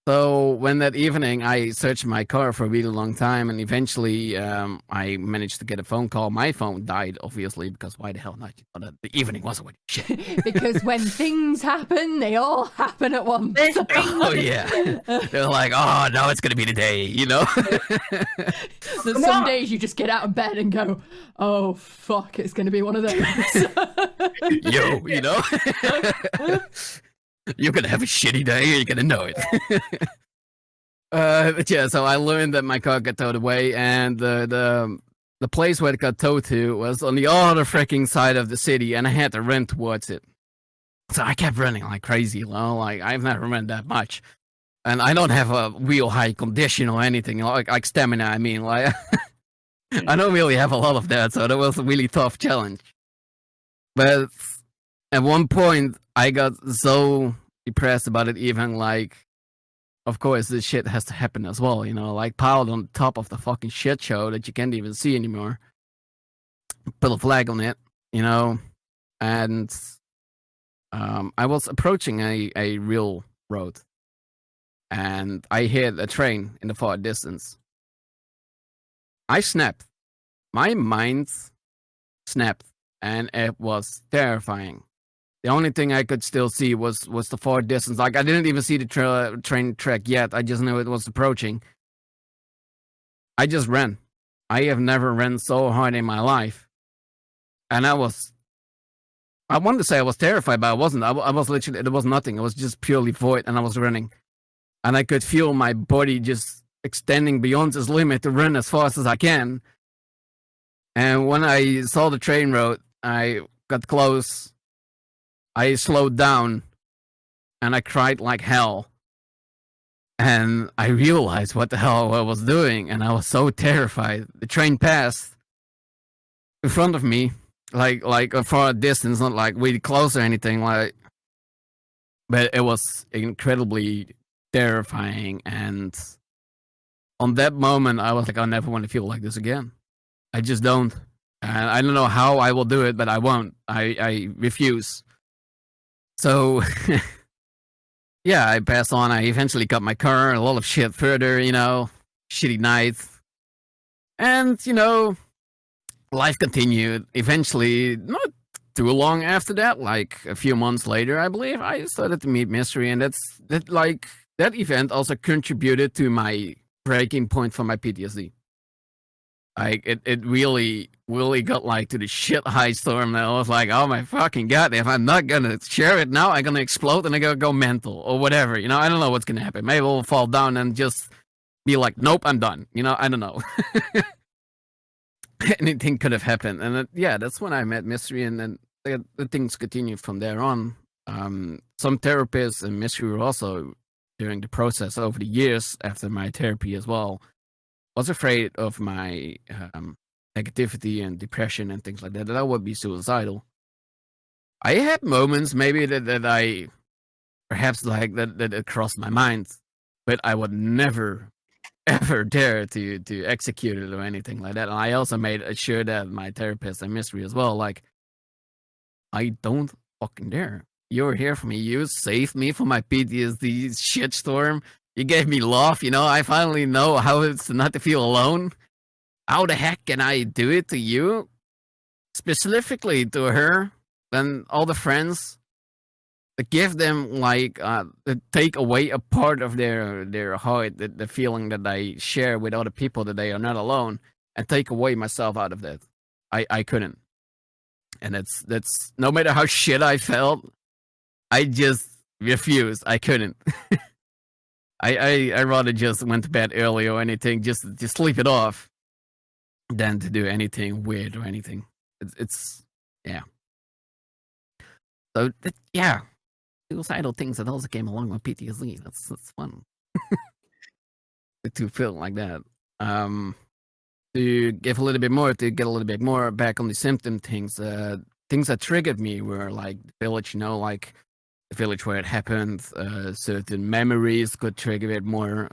So when that evening I searched my car for a really long time, and eventually I managed to get a phone call. My phone died, obviously, because why the hell not? The evening was already shit. Because when things happen, they all happen at once. Oh yeah. They're like, oh, now it's gonna be the day, you know? There's some days you just get out of bed and go, oh fuck, it's gonna be one of those. Yo, you know? You're gonna have a shitty day, you're gonna know it. But yeah, so I learned that my car got towed away, and the place where it got towed to was on the other freaking side of the city, and I had to run towards it. So I kept running like crazy, you know? Like, I've never run that much. And I don't have a real high condition or anything, like stamina, I mean. Like, I don't really have a lot of that, so that was a really tough challenge. But at one point, I got so depressed about it, even like, of course, this shit has to happen as well, you know, like piled on top of the fucking shit show that you can't even see anymore. Put a flag on it, you know, and I was approaching a real road, and I hit a train in the far distance. I snapped. My mind snapped, and it was terrifying. The only thing I could still see was the far distance. Like, I didn't even see the train track yet. I just knew it was approaching. I just ran. I have never ran so hard in my life. And I wanted to say I was terrified, but I wasn't. I was literally, there was nothing. It was just purely void, and I was running. And I could feel my body just extending beyond its limit to run as fast as I can. And when I saw the train road, I got close. I slowed down, and I cried like hell. And I realized what the hell I was doing, and I was so terrified. The train passed in front of me, like a far distance, not like really close or anything, like. But it was incredibly terrifying, and on that moment, I was like, I never want to feel like this again. I just don't. And I don't know how I will do it, but I won't. I refuse. So, yeah, I passed on. I eventually got my car, a lot of shit further, you know, shitty nights. And, you know, life continued. Eventually, not too long after that, like a few months later, I believe, I started to meet Mystery. And that event also contributed to my breaking point for my PTSD. Like, it really got like to the shit high storm that I was like, oh my fucking god, if I'm not gonna share it now, I'm gonna explode and I'm gonna go mental or whatever, you know. I don't know what's gonna happen. Maybe I'll fall down and just be like, nope, I'm done, you know. I don't know. Anything could have happened. And yeah, that's when I met Mystery, and then the things continued from there on. Some therapists and Mystery were also during the process over the years after my therapy as well, was afraid of my negativity and depression and things like that, that I would be suicidal. I had moments maybe that I perhaps like that it crossed my mind, but I would never ever dare to execute it or anything like that. And I also made sure that my therapist and Mystery as well, like, I don't fucking dare. You're here for me. You saved me from my PTSD shitstorm. You gave me love. You know, I finally know how it's not to feel alone. How the heck can I do it to you? Specifically to her and all the friends. To give them, like, to take away a part of their heart, the feeling that I share with other people that they are not alone, and take away myself out of that. I couldn't. And that's no matter how shit I felt, I just refused. I couldn't. I rather just went to bed early or anything, just sleep it off, than to do anything weird or anything. It's yeah. So yeah, suicidal things that also came along with PTSD. That's fun. To feel like that. To get a little bit more back on the symptom things. Things that triggered me were like the village, you know, like the village where it happened. Certain memories could trigger it more.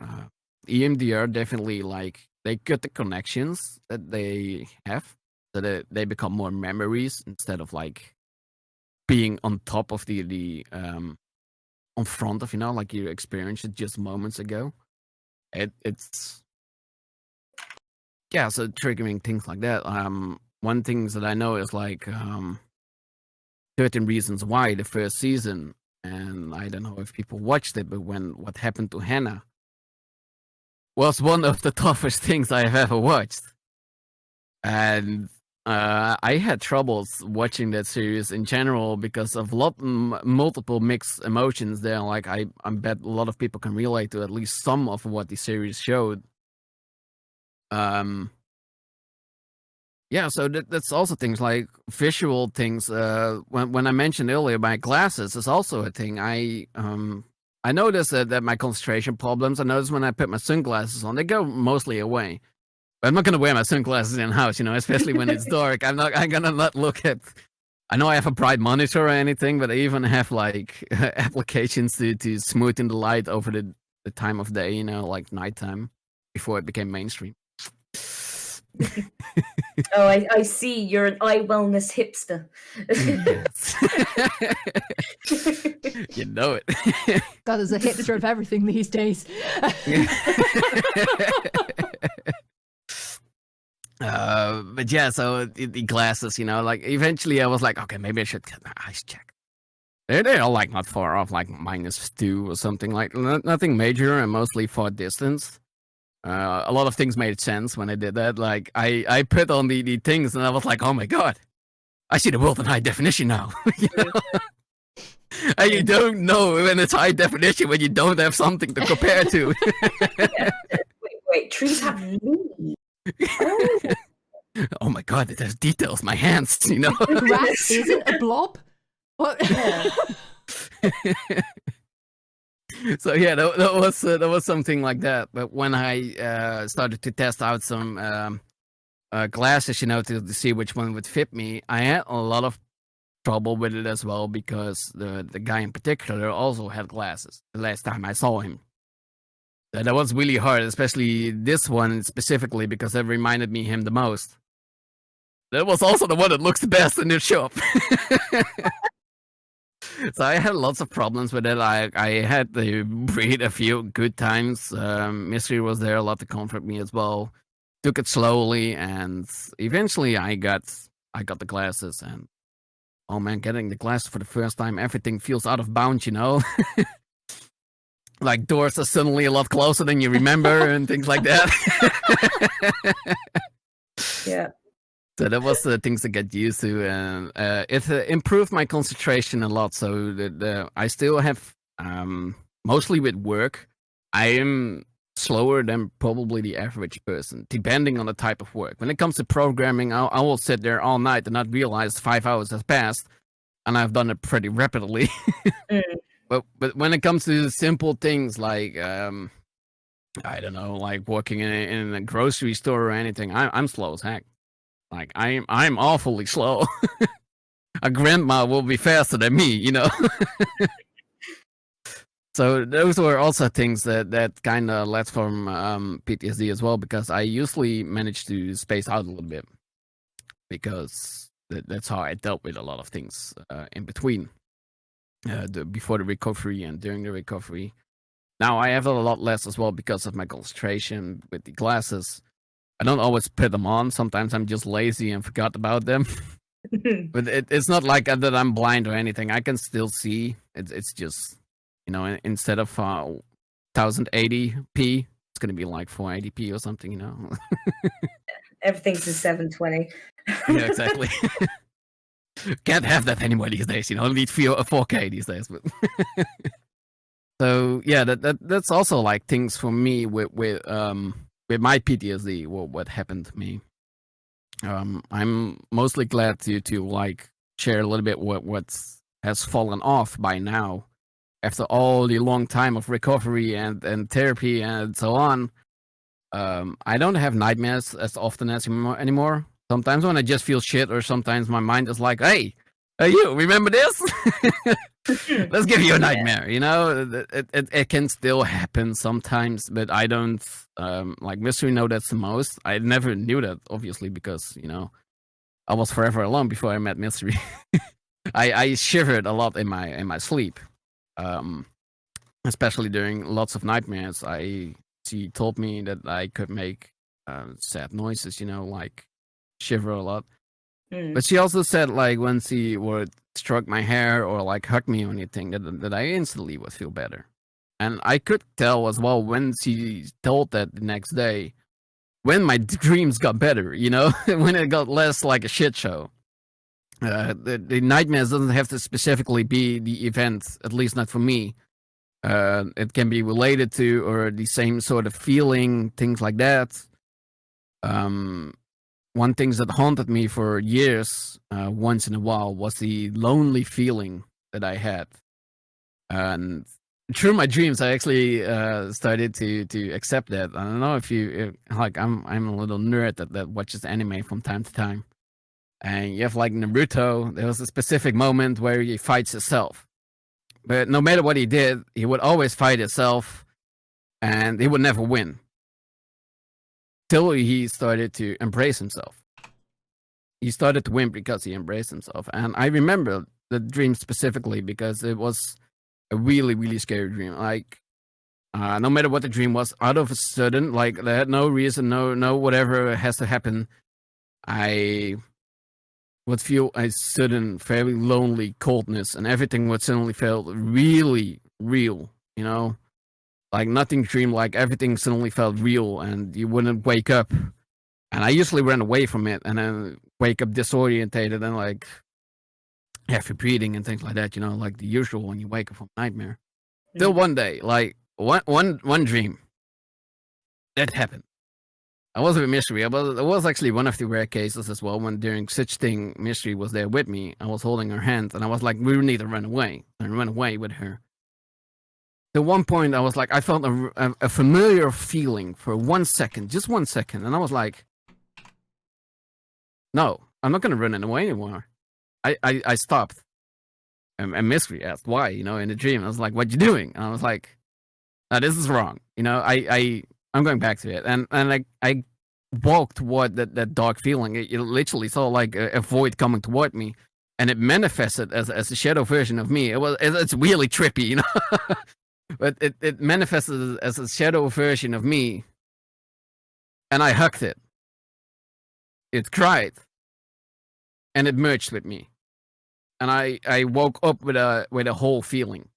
EMDR definitely, like, they get the connections that they have, so that they become more memories instead of like being on top of the on front of, you know, like you experienced it just moments ago. It's yeah, so triggering things like that. One things that I know is like 13 Reasons Why, the first season, and I don't know if people watched it, but what happened to Hannah was one of the toughest things I have ever watched. And I had troubles watching that series in general because of multiple mixed emotions there. Like I bet a lot of people can relate to at least some of what the series showed. Yeah, so that's also things like visual things. When I mentioned earlier my glasses is also a thing. I noticed that my concentration problems. I noticed when I put my sunglasses on, they go mostly away. But I'm not gonna wear my sunglasses in house, you know, especially when it's dark. I'm gonna not look at. I know I have a bright monitor or anything, but I even have like applications to smoothen the light over the time of day, you know, like nighttime, before it became mainstream. Oh, I see. You're an eye wellness hipster. You know it. God, there's a hipster of everything these days. But yeah, so the glasses, you know, like eventually I was like, okay, maybe I should get my eyes checked. They're like not far off, like -2 or something, like nothing major and mostly far distance. A lot of things made sense when I did that. Like I put on the things and I was like, oh my god, I see the world in high definition now. You know? And you don't know when it's high definition when you don't have something to compare to. Wait, trees have leaves. Oh my god, it has details. My hands, you know. Grass isn't a blob. What? Yeah. So yeah, that was something like that. But when I started to test out some glasses, you know, to see which one would fit me, I had a lot of trouble with it as well because the guy in particular also had glasses. The last time I saw him, that was really hard, especially this one specifically because it reminded me him the most. That was also the one that looks the best in the shop. So I had lots of problems with it. I had to breathe a few good times. Mystery was there a lot to comfort me as well. Took it slowly, and eventually I got the glasses. And oh man, getting the glasses for the first time, everything feels out of bounds, you know. Like doors are suddenly a lot closer than you remember, and things like that. Yeah. So that was the things to get used to, and it improved my concentration a lot. So I still have, mostly with work, I am slower than probably the average person, depending on the type of work. When it comes to programming, I will sit there all night and not realize 5 hours has passed, and I've done it pretty rapidly. but when it comes to simple things like I don't know, like working in a grocery store or anything, I'm slow as heck. Like I'm awfully slow. A grandma will be faster than me, you know. So those were also things that kind of led from PTSD as well, because I usually managed to space out a little bit, because that's how I dealt with a lot of things in between, before the recovery and during the recovery. Now I have a lot less as well because of my concentration with the glasses. I don't always put them on. Sometimes I'm just lazy and forgot about them. But it's not like that I'm blind or anything. I can still see. It's just, you know, instead of 1080p, it's gonna be like 480p or something, you know. Everything's a 720. Yeah, exactly. Can't have that anymore these days. You know, need 4K these days. But so yeah, that's also like things for me with my PTSD. What happened to me. I'm mostly glad to like share a little bit what has fallen off by now, after all the long time of recovery and therapy and so on. I don't have nightmares as often as anymore. Sometimes when I just feel shit, or sometimes my mind is like, hey, you remember this? Let's give you a nightmare. You know, it can still happen sometimes, but I don't like Mystery know that's the most. I never knew that, obviously, because, you know, I was forever alone before I met Mystery. I shivered a lot in my sleep, especially during lots of nightmares. She told me that I could make sad noises, you know, like shiver a lot. But she also said, like, when she would stroke my hair or like hug me or anything, that I instantly would feel better. And I could tell as well when she told that the next day, when my dreams got better, you know, when it got less like a shit show. The nightmares doesn't have to specifically be the event, at least not for me. It can be related to or the same sort of feeling, things like that. One thing that haunted me for years, once in a while, was the lonely feeling that I had. And through my dreams, I actually started to accept that. I don't know if like, I'm a little nerd that watches anime from time to time. And you have like Naruto, there was a specific moment where he fights himself. But no matter what he did, he would always fight himself, and he would never win. Till he started to embrace himself. He started to win because he embraced himself. And I remember the dream specifically because it was a really, really scary dream. Like, no matter what the dream was, out of a sudden, like, there had no reason, no whatever has to happen, I would feel a sudden, very lonely coldness, and everything would suddenly felt really real, you know? Like, nothing dream-like, everything suddenly felt real, and you wouldn't wake up. And I usually ran away from it, and then wake up disorientated and, like, heavy breathing and things like that, you know, like the usual when you wake up from a nightmare. Till one day, like, one dream, that happened. I was with Mystery. It was actually one of the rare cases as well, when during such thing, Mystery was there with me. I was holding her hand, and I was like, we need to run away. And run away with her. At one point, I was like, I felt a familiar feeling for 1 second, just 1 second. And I was like, no, I'm not going to run away anymore. I stopped. And Mystery asked why, you know, in the dream. I was like, what you doing? And I was like, no, this is wrong. You know, I'm going back to it. And I walked toward that dark feeling. It literally saw like a void coming toward me. And it manifested as a shadow version of me. It's really trippy, you know. But it manifested as a shadow version of me. And I hugged it. It cried. And it merged with me. And I woke up with a whole feeling.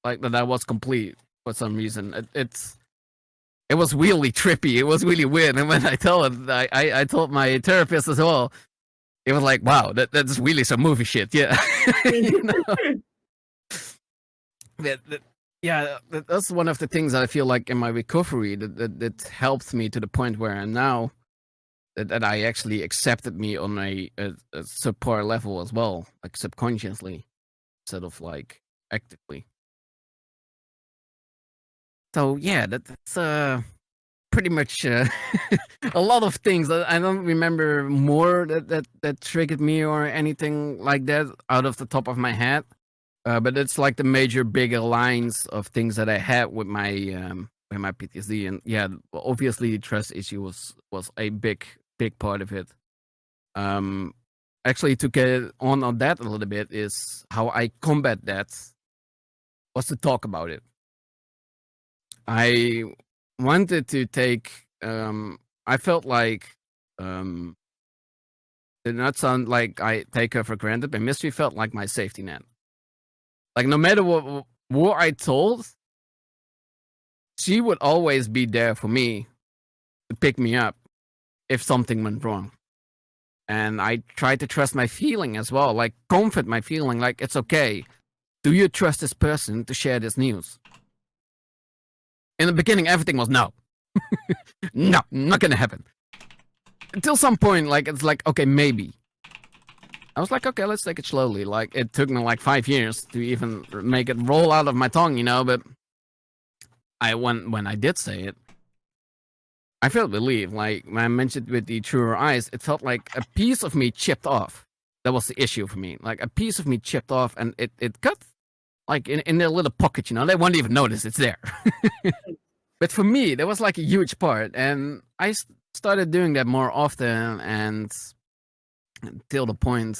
Like that I was complete for some reason. It was really trippy. It was really weird. And when I told it, I told my therapist as well. It was like, wow, that's really some movie shit. Yeah. You know? Yeah, that's one of the things that I feel like in my recovery that helped me to the point where I'm now, that I actually accepted me on a subpar level as well, like subconsciously, instead of like actively. So yeah, that's pretty much a lot of things. I don't remember more that triggered me or anything like that out of the top of my head. But it's like the major bigger lines of things that I had with my PTSD, and yeah, obviously the trust issue was a big part of it. Actually, to get on that a little bit is how I combat that was to talk about it. I wanted to take. I felt like did not sound like I take her for granted, but mystery felt like my safety net. Like no matter what I told, she would always be there for me to pick me up if something went wrong. And I tried to trust my feeling as well, like comfort my feeling, like it's okay. Do you trust this person to share this news? In the beginning, everything was no. No, not gonna happen. Until some point, like it's like, okay, maybe. I was like, okay, let's take it slowly. Like, it took me like 5 years to even make it roll out of my tongue, you know, but when I did say it, I felt relief. Like, when I mentioned with the truer eyes, it felt like a piece of me chipped off. That was the issue for me. Like, a piece of me chipped off, and it cut, like, in their little pocket, you know, they won't even notice it's there. But for me, that was like a huge part, and I started doing that more often, and till the point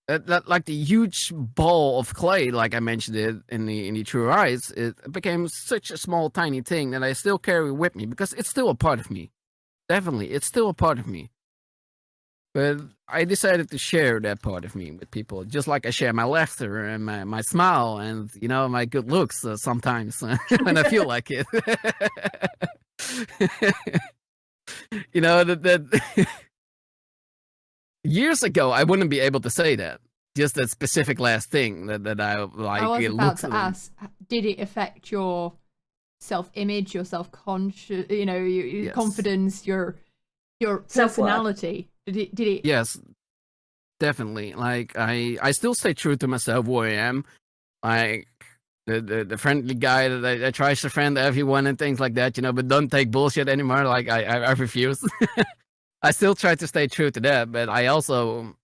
that like the huge ball of clay, like I mentioned it in the True Eyes, it became such a small, tiny thing that I still carry with me because it's still a part of me. Definitely, it's still a part of me. But I decided to share that part of me with people, just like I share my laughter and my smile and, you know, my good looks sometimes when I feel like it. You know, that years ago, I wouldn't be able to say that. Just that specific last thing that I like. I was about to ask, did it affect your self-image, your self-conscious, you know, your Yes. confidence, your Self-worth. personality? Did it? Yes, definitely. Like I still stay true to myself, who I am. Like the friendly guy that tries to friend everyone and things like that, you know, but don't take bullshit anymore. Like I refuse. I still try to stay true to that, but I also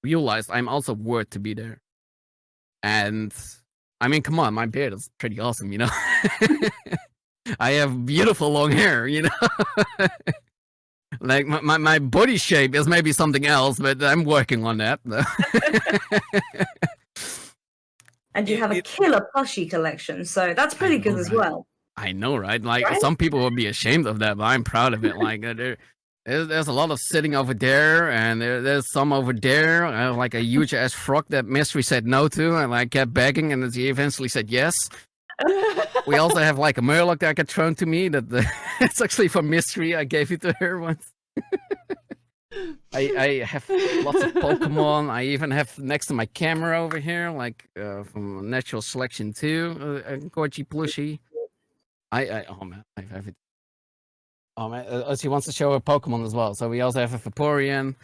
realized I'm also worth to be there. And I mean, come on, my beard is pretty awesome, you know. I have beautiful long hair, you know. Like my body shape is maybe something else, but I'm working on that. And you have a killer plushie collection, so that's pretty good as well. I know, right? Like Right? some people would be ashamed of that, but I'm proud of it. Like there's a lot of sitting over there, and there's some over there. Like a huge ass frog that Mystery said no to, and I kept begging, and she eventually said yes. We also have like a murloc that got thrown to me. It's actually for Mystery. I gave it to her once. I have lots of Pokemon. I even have next to my camera over here, like from Natural Selection 2, a Gorgy plushie. Oh man, I have it. Oh man, she wants to show her Pokemon as well. So we also have a Vaporeon.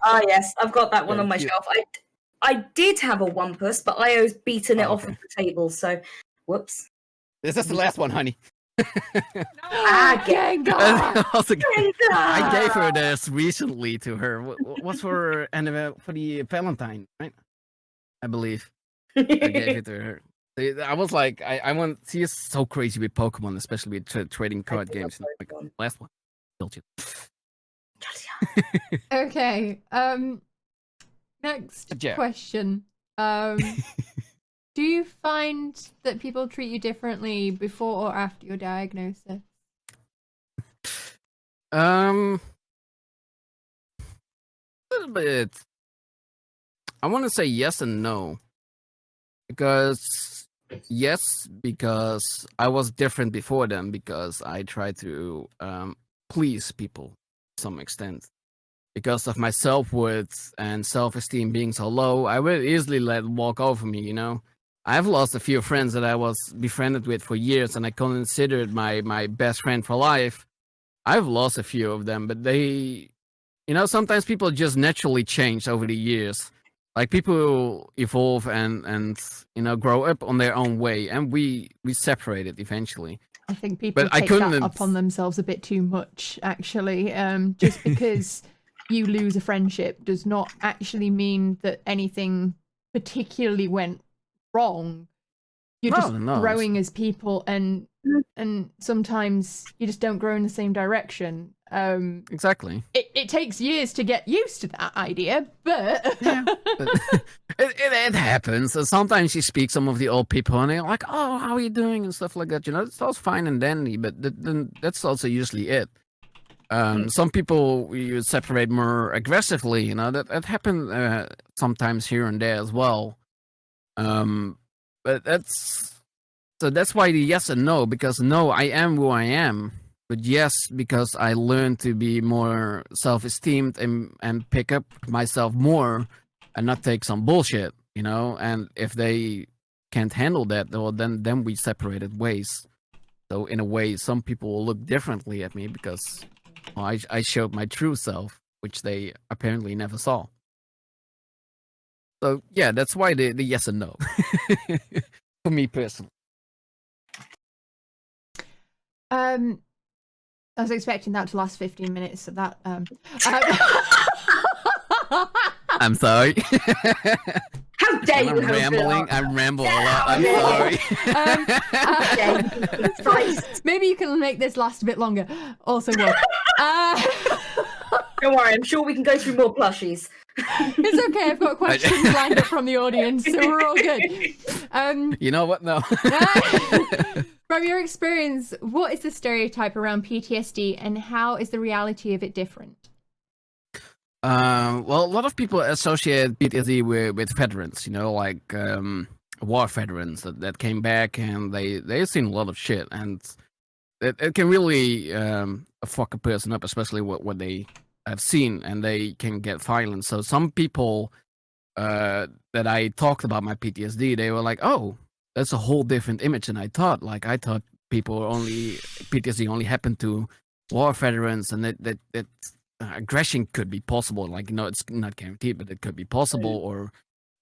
Ah, yes, I've got that one Yeah, on my cute. shelf. I did have a Wumpus, but I was beaten it Oh, off okay. of the table, so whoops. This is the last one, honey. Ah, Gengar! Also, I gave her Gengar! this recently to her. What's for the Valentine, right? I believe I gave it to her. I was like, I want. She is so crazy with Pokemon, especially with trading card do love games. Like, Pokemon. last one, told you. Okay. Next Yeah. question. Do you find that people treat you differently before or after your diagnosis? A little bit. I want to say yes and no, because yes, because I was different before them, because I tried to please people to some extent. Because of my self-worth and self-esteem being so low, I would easily let it walk over me, you know? I've lost a few friends that I was befriended with for years, and I considered my best friend for life. I've lost a few of them, but they, you know, sometimes people just naturally change over the years. Like people evolve and grow up on their own way, and we separated eventually. I think people But I take that couldn't- upon themselves a bit too much, actually. Just because you lose a friendship does not actually mean that anything particularly went wrong. You're just No. growing as people, and sometimes you just don't grow in the same direction. Exactly. It takes years to get used to that idea, but It happens. Sometimes you speak some of the old people, and they're like, "Oh, how are you doing?" and stuff like that. It's all fine and dandy, but then that's also usually it. Some people you separate more aggressively. That happened sometimes here and there as well. But that's why the yes and no, because no, I am who I am. But yes, because I learned to be more self-esteemed and pick up myself more and not take some bullshit, and if they can't handle that, well, then we separated ways. So in a way, some people will look differently at me because I showed my true self, which they apparently never saw. So yeah, that's why the yes and no for me personally. I was expecting that to last 15 minutes, so that I'm sorry. How dare you? I'm rambling. I ramble a lot. I'm sorry. Maybe you can make this last a bit longer. Also, well, Don't worry, I'm sure we can go through more plushies. it's okay. I've got questions lined up from the audience, so we're all good. You know what? No. From your experience, what is the stereotype around PTSD, and how is the reality of it different? Well, a lot of people associate PTSD with veterans, like war veterans that came back and they've seen a lot of shit, and it can really fuck a person up, especially what they have seen, and they can get violent. So some people that I talked about my PTSD, they were like, "Oh, that's a whole different image than I thought." Like I thought PTSD only happened to war veterans, and that aggression could be possible. Like, it's not guaranteed, but it could be possible, or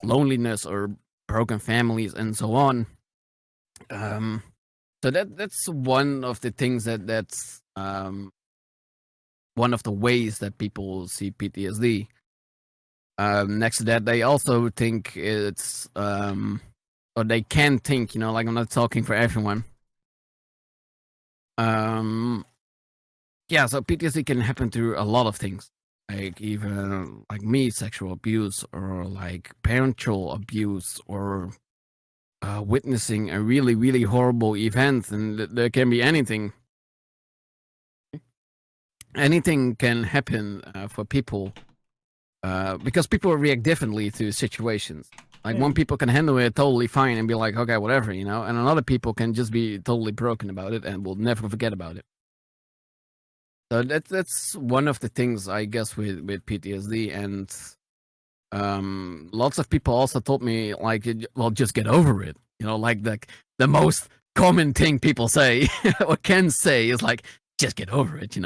loneliness, or broken families, and so on. So that's one of the things that's one of the ways that people see PTSD. Next to that, they also think it's or they can think, like, I'm not talking for everyone. Yeah, so PTSD can happen through a lot of things, like even like sexual abuse, or like parental abuse, or witnessing a really, really horrible event, and there can be anything. Anything can happen for people because people react differently to situations. Like one people can handle it totally fine and be like, okay, whatever, and another people can just be totally broken about it and will never forget about it. So that's one of the things, I guess, with PTSD. And lots of people also told me, like, well, just get over it. Like the most common thing people say or can say is like, just get over it,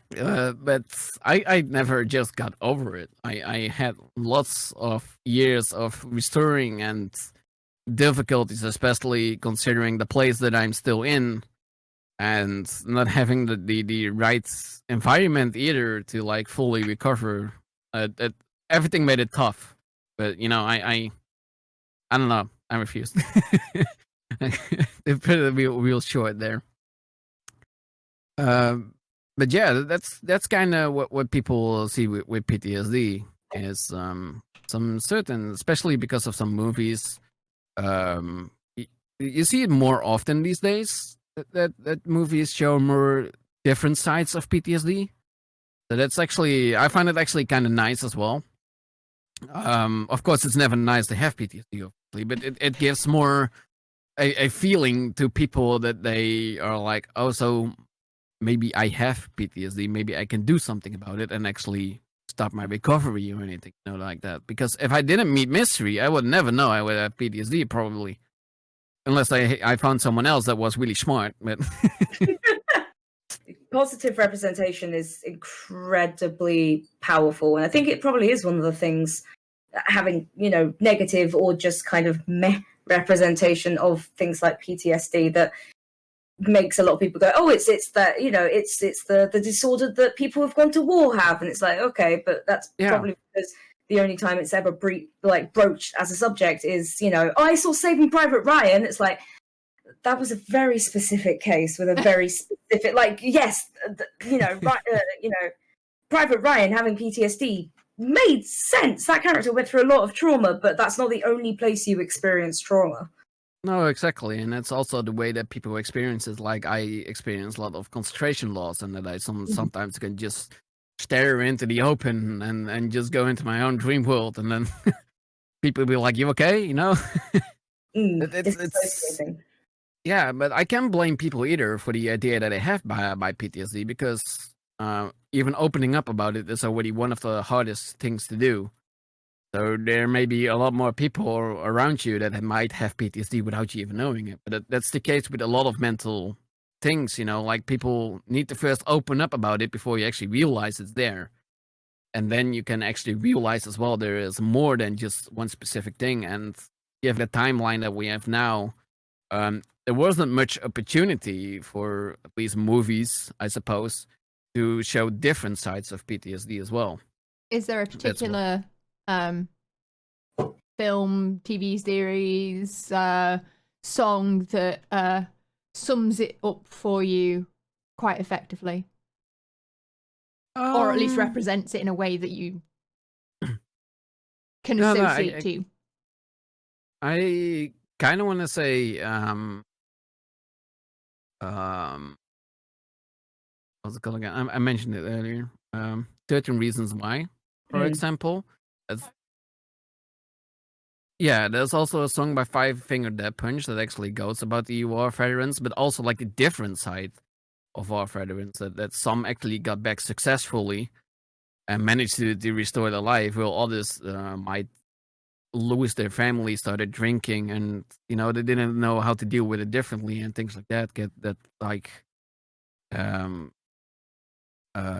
But I never just got over it. I had lots of years of restoring and difficulties, especially considering the place that I'm still in, and not having the right environment either to like fully recover. Everything made it tough. But I don't know. I refused. They put it real short there. But yeah, that's kind of what people see with PTSD is some certain, especially because of some movies. You see it more often these days that movies show more different sides of PTSD. So that's actually, I find it actually kind of nice as well. Of course, it's never nice to have PTSD, obviously, but it gives more a feeling to people that they are like, oh, so maybe I have PTSD, maybe I can do something about it and actually stop my recovery or anything, like that. Because if I didn't meet Mystery, I would never know I would have PTSD, probably. Unless I found someone else that was really smart, but... positive representation is incredibly powerful, and I think it probably is one of the things, having, you know, negative or just kind of meh representation of things like PTSD, that makes a lot of people go, oh, it's that, you know, it's the disorder that people who've gone to war have, and it's like, okay, but that's probably because the only time it's ever broached as a subject is, you know, oh, I saw Saving Private Ryan. It's like, that was a very specific case with a very specific, like, yes, you know, you know, Private Ryan having PTSD made sense. That character went through a lot of trauma, but that's not the only place you experience trauma. No, exactly, and that's also the way that people experience it. Like, I experience a lot of concentration loss, and that I sometimes can just stare into the open and just go into my own dream world, and then people be like, "You okay?" You know? It's yeah, but I can't blame people either for the idea that they have by PTSD, because even opening up about it is already one of the hardest things to do. So there may be a lot more people around you that might have PTSD without you even knowing it. But that's the case with a lot of mental things, you know, like people need to first open up about it before you actually realize it's there. And then you can actually realize as well there is more than just one specific thing. And given the timeline that we have now, there wasn't much opportunity for at least movies, I suppose, to show different sides of PTSD as well. Is there a particular film, TV series, song that sums it up for you quite effectively? Or at least represents it in a way that you can associate to? I kind of want to say, what's it called again? I mentioned it earlier. 13 Reasons Why, for example. There's also a song by Five Finger Death Punch that actually goes about the war veterans, but also like the different side of war veterans, that some actually got back successfully and managed to restore their life, while others might lose their family, started drinking, and, you know, they didn't know how to deal with it differently, and things like that, get that, like,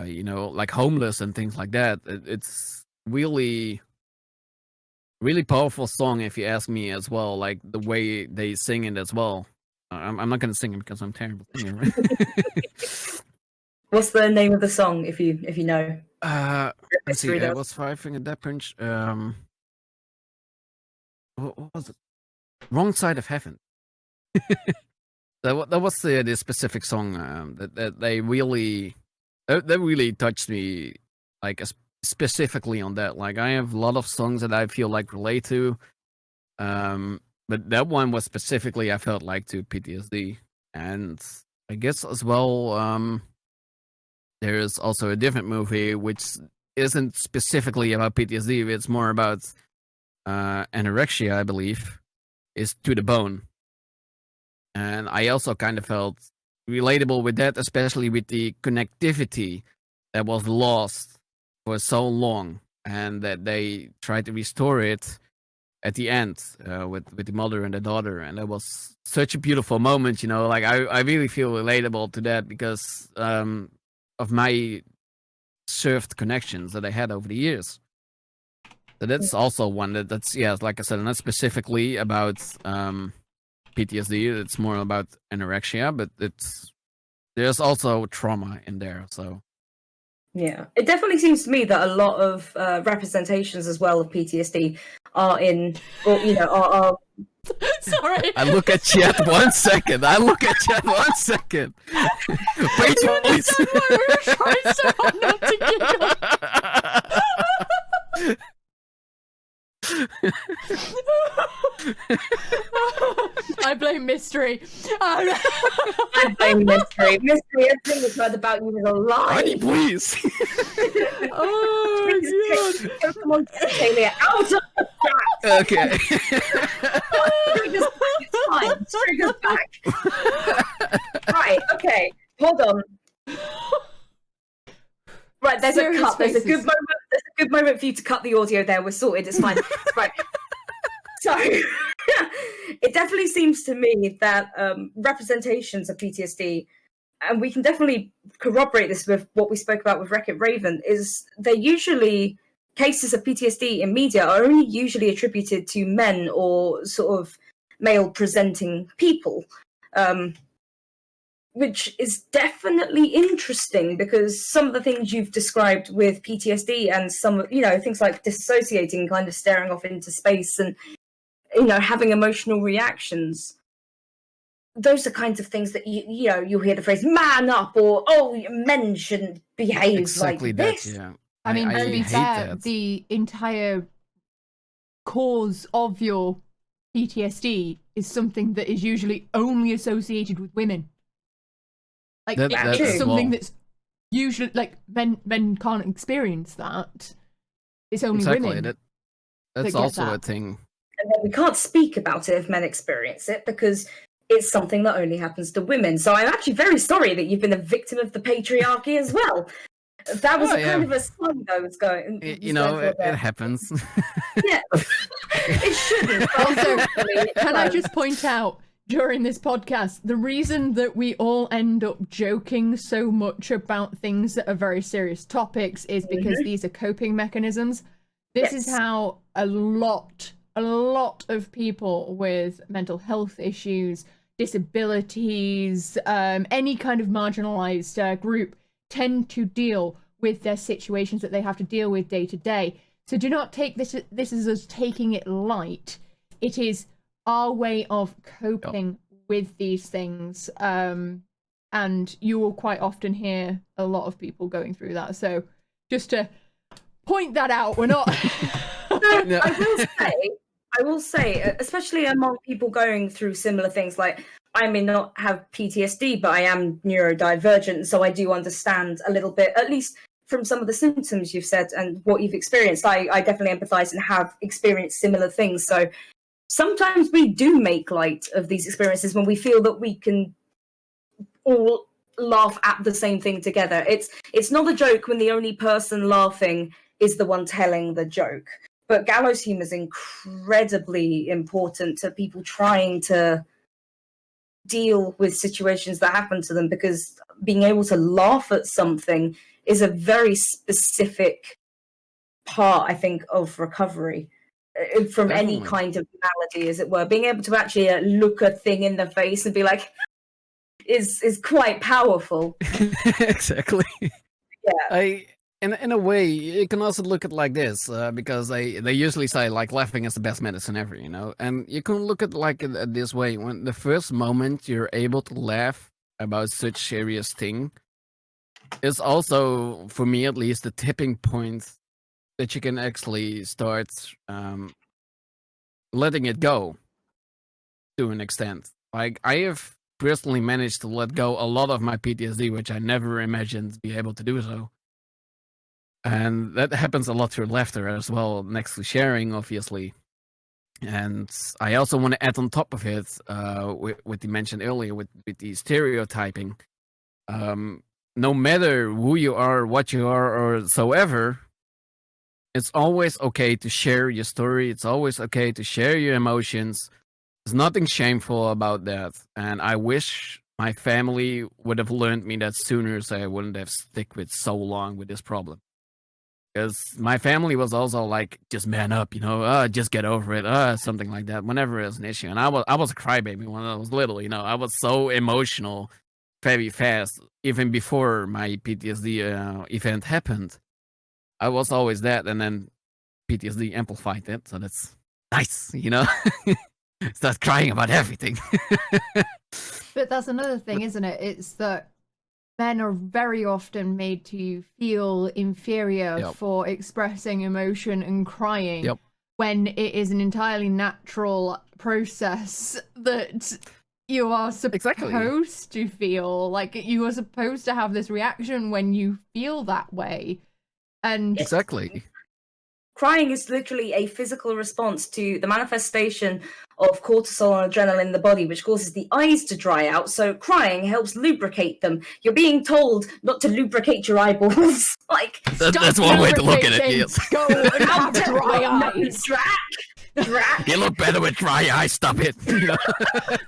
you know, like homeless and things like that. It's really powerful song, if you ask me, as well. Like the way they sing it as well. I'm not gonna sing it because I'm terrible singer. Right? What's the name of the song, if you know? Let's see. What's Five Finger Death Punch? What was it? Wrong Side of Heaven. That was the specific song that they really touched me, like specifically on that. Like, I have a lot of songs that I feel like relate to, but that one was specifically, I felt like, to PTSD. And I guess as well, there's also a different movie which isn't specifically about PTSD. It's more about anorexia, I believe, is To the Bone. And I also kind of felt relatable with that, especially with the connectivity that was lost for so long, and that they tried to restore it at the end with the mother and the daughter. And it was such a beautiful moment, you know. Like, I really feel relatable to that because of my served connections that I had over the years. So that's also one that's like I said, not specifically about PTSD. It's more about anorexia, but there's also trauma in there. So yeah, it definitely seems to me that a lot of representations as well of PTSD are in, or, you know, are Sorry. I look at chat 1 second. Wait, please. We were trying so hard not to giggle. I blame Mystery. I blame Mystery. Mystery, everything we've heard about you is a lie. Honey, please. Oh my god. Pokemon Talia out of the chat. Okay. Trigger's back. Right, okay. Hold on. Right, there's a cut. There's a good moment for you to cut the audio there. We're sorted. It's fine. Right. So it definitely seems to me that representations of PTSD and we can definitely corroborate this with what we spoke about with Wreck-It Raven, is they're usually, cases of PTSD in media are only usually attributed to men or sort of male-presenting people, which is definitely interesting because some of the things you've described with PTSD and some, things like dissociating, kind of staring off into space and, having emotional reactions, those are kinds of things that you'll hear the phrase "man up" or "oh, men shouldn't behave exactly like that, this." Yeah. I mean, to be hate fair, that. the entire cause of your PTSD is something that is usually only associated with women. Like, it's something that's usually, like, men can't experience that. It's only women. That's also a thing. And then we can't speak about it if men experience it because it's something that only happens to women. So I'm actually very sorry that you've been a victim of the patriarchy as well. That was kind of a song I was going. It happens. Yeah, it shouldn't. Also, can I just point out during this podcast, the reason that we all end up joking so much about things that are very serious topics is because these are coping mechanisms. This is how a lot of people with mental health issues, disabilities, any kind of marginalised group tend to deal with their situations that they have to deal with day to day. So do not take this as us taking it light. It is our way of coping with these things. And you will quite often hear a lot of people going through that. So just to point that out, we're not... No. I will say, especially among people going through similar things, like I may not have PTSD, but I am neurodivergent, so I do understand a little bit, at least from some of the symptoms you've said and what you've experienced. I definitely empathize and have experienced similar things. So sometimes we do make light of these experiences when we feel that we can all laugh at the same thing together. It's not a joke when the only person laughing is the one telling the joke. But gallows humor is incredibly important to people trying to deal with situations that happen to them, because being able to laugh at something is a very specific part, I think, of recovery from any kind of malady, as it were. Being able to actually look a thing in the face and be like, is quite powerful. Exactly. Yeah. In a way, you can also look at it like this, because they usually say, like, laughing is the best medicine ever, and you can look at like it this way. When the first moment you're able to laugh about such serious thing is also, for me at least, the tipping point that you can actually start letting it go to an extent. Like, I have personally managed to let go a lot of my PTSD, which I never imagined be able to do so. And that happens a lot through laughter as well, next to sharing, obviously. And I also want to add on top of it, what you mentioned earlier, with the stereotyping. No matter who you are, what you are, or so ever, it's always okay to share your story. It's always okay to share your emotions. There's nothing shameful about that. And I wish my family would have learned me that sooner, so I wouldn't have stick with so long with this problem. Because my family was also like, just man up, just get over it, something like that, whenever it's an issue. And I was a crybaby when I was little, I was so emotional very fast, even before my PTSD event happened. I was always that, and then PTSD amplified it, so that's nice, Start crying about everything. But that's another thing, isn't it? It's that men are very often made to feel inferior for expressing emotion and crying when it is an entirely natural process that you are supposed to feel. Like, you are supposed to have this reaction when you feel that way. And crying is literally a physical response to the manifestation of cortisol and adrenaline in the body, which causes the eyes to dry out. So crying helps lubricate them. You're being told not to lubricate your eyeballs. Like, that's one way to look at it. Yes. Go and have dry eyes. Drac. You look better with dry eyes. Stop it.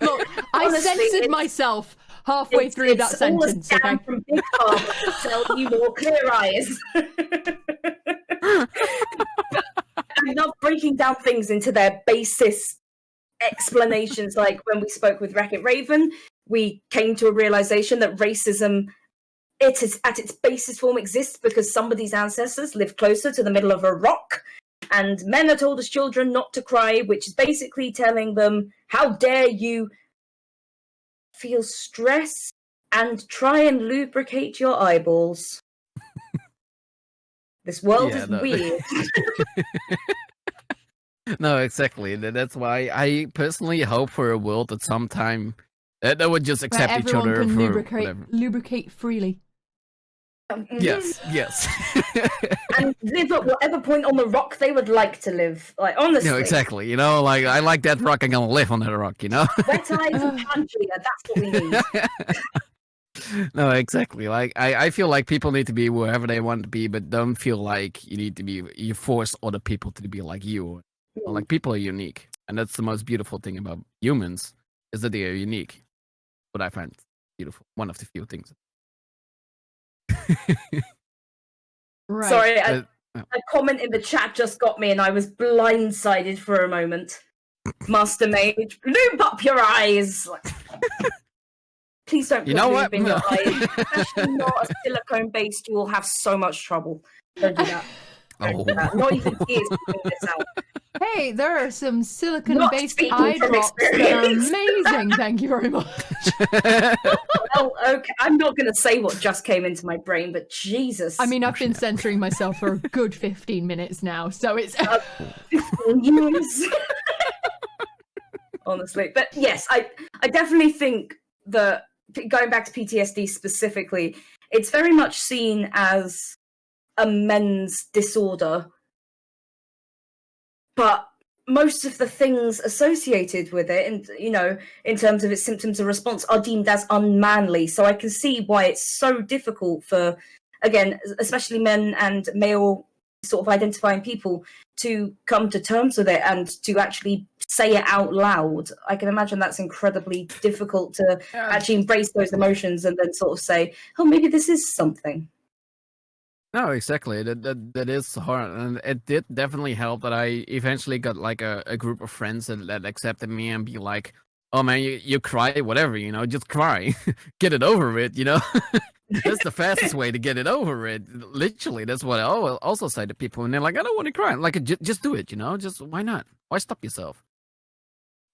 Look, I censored myself halfway through that sentence. All a scam from Big Pharma to sell you more Clear Eyes. I'm not breaking down things into their basis explanations. Like when we spoke with Wreck-It Raven, we came to a realization that racism, it is at its basis form, exists because somebody's ancestors lived closer to the middle of a rock, and men are told as children not to cry, which is basically telling them, how dare you feel stress and try and lubricate your eyeballs. This world is weird. No, exactly. That's why I personally hope for a world at some time that would just accept each other can for lubricate freely. Yes. And live at whatever point on the rock they would like to live. Like, honestly. No, exactly. You know, like, I like that rock, I'm gonna live on that rock, you know? Wet eyes and Pangea, that's what we need. No, exactly. Like, I feel like people need to be wherever they want to be, but don't feel like you force other people to be like you. Or, like, people are unique. And that's the most beautiful thing about humans, is that they are unique. What I find beautiful. One of the few things. Right. Sorry, a comment in the chat just got me and I was blindsided for a moment. Master Mage, lube up your eyes! Please don't put lube in your eyes. Especially not a silicone-based, you will have so much trouble. Don't do that. Don't do that. Not even tears to bring this out. Hey, there are some silicone-based eye drops that are amazing. Thank you very much. Well, okay, I'm not going to say what just came into my brain, but Jesus. I mean, I've been censoring myself for a good 15 minutes now, so it's 15 years. Honestly, but yes, I definitely think that going back to PTSD specifically, it's very much seen as a men's disorder. But most of the things associated with it, and you know, in terms of its symptoms and response, are deemed as unmanly. So I can see why it's so difficult for, again, especially men and male sort of identifying people to come to terms with it and to actually say it out loud. I can imagine that's incredibly difficult to actually embrace those emotions and then sort of say, oh, maybe this is something. No, exactly. That is hard, and it did definitely help that I eventually got like a group of friends that accepted me and be like, "Oh man, you cry, whatever, you know, just cry, get it over with, you know." That's the fastest way to get it over with. Literally, that's what I also say to people, and they're like, "I don't want to cry." Like, just do it, you know. Just why not? Why stop yourself?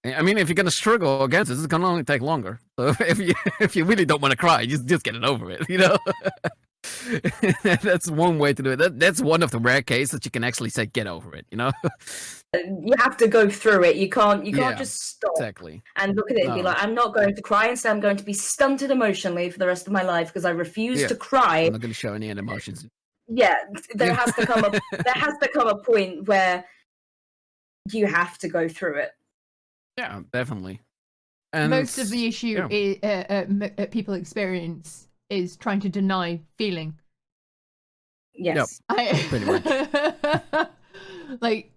I mean, if you're gonna struggle against it, it's gonna only take longer. So if you really don't want to cry, just get it over with, you know. That's one way to do it. That's one of the rare cases that you can actually say get over it, you know. You have to go through it. You can't just stop and look at it and be like, I'm not going to cry, instead I'm going to be stunted emotionally for the rest of my life because I refuse to cry. I'm not going to show any emotions. Yeah, there has to come a point where you have to go through it. Yeah, definitely. And most of the issue people experience is trying to deny feeling. Yes. Pretty much. Like,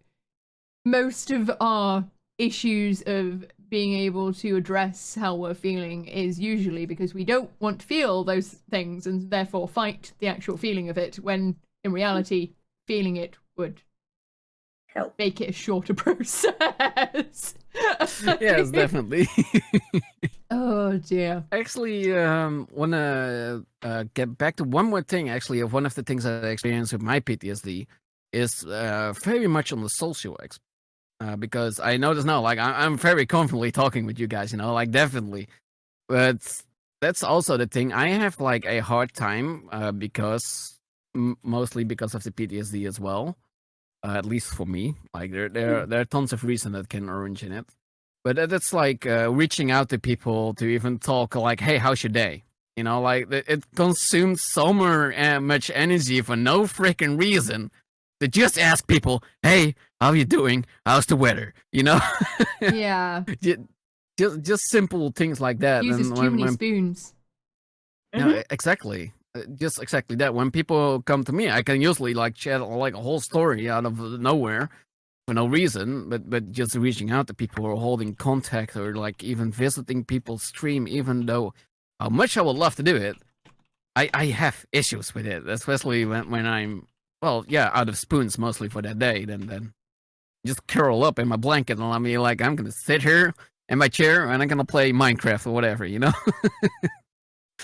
most of our issues of being able to address how we're feeling is usually because we don't want to feel those things and therefore fight the actual feeling of it, when in reality, feeling it would help make it a shorter process. Yes, definitely. Oh dear. Actually, want to get back to one more thing. Actually, of one of the things that I experienced with my PTSD is very much on the social because I notice now, like I'm very confidently talking with you guys, you know, like definitely. But that's also the thing. I have like a hard time because mostly because of the PTSD as well. At least for me, like there are tons of reasons that can orange in it. But that's like reaching out to people to even talk like, hey, how's your day? You know, like it consumes so much energy for no freaking reason to just ask people, hey, how you doing? How's the weather? You know? Yeah. just simple things like that. Uses too many spoons. No, exactly. Just exactly that. When people come to me, I can usually like chat like a whole story out of nowhere for no reason, but just reaching out to people or holding contact or like even visiting people's stream, even though how much I would love to do it, I have issues with it, especially when I'm, well, yeah, out of spoons mostly for that day. Then just curl up in my blanket and I'm gonna sit here in my chair and I'm gonna play Minecraft or whatever, you know.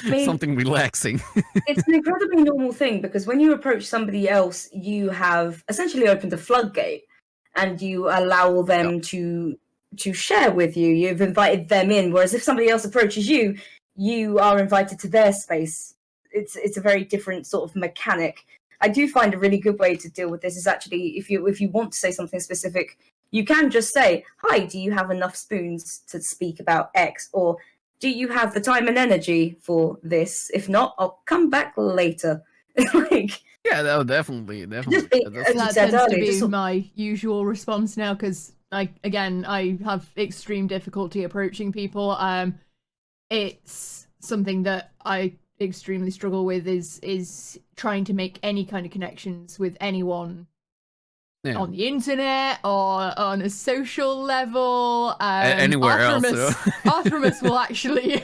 I mean, something relaxing. It's an incredibly normal thing because when you approach somebody else, you have essentially opened a floodgate and you allow them to share with you. You've invited them in. Whereas if somebody else approaches you, you are invited to their space. It's a very different sort of mechanic. I do find a really good way to deal with this is actually if you want to say something specific, you can just say, "Hi, do you have enough spoons to speak about X?" Or "Do you have the time and energy for this? If not, I'll come back later." Like, yeah, no, definitely. Just that tends to be my usual response now because, I have extreme difficulty approaching people. It's something that I extremely struggle with is trying to make any kind of connections with anyone. Yeah. On the internet or on a social level. Anywhere else. Arthremus will actually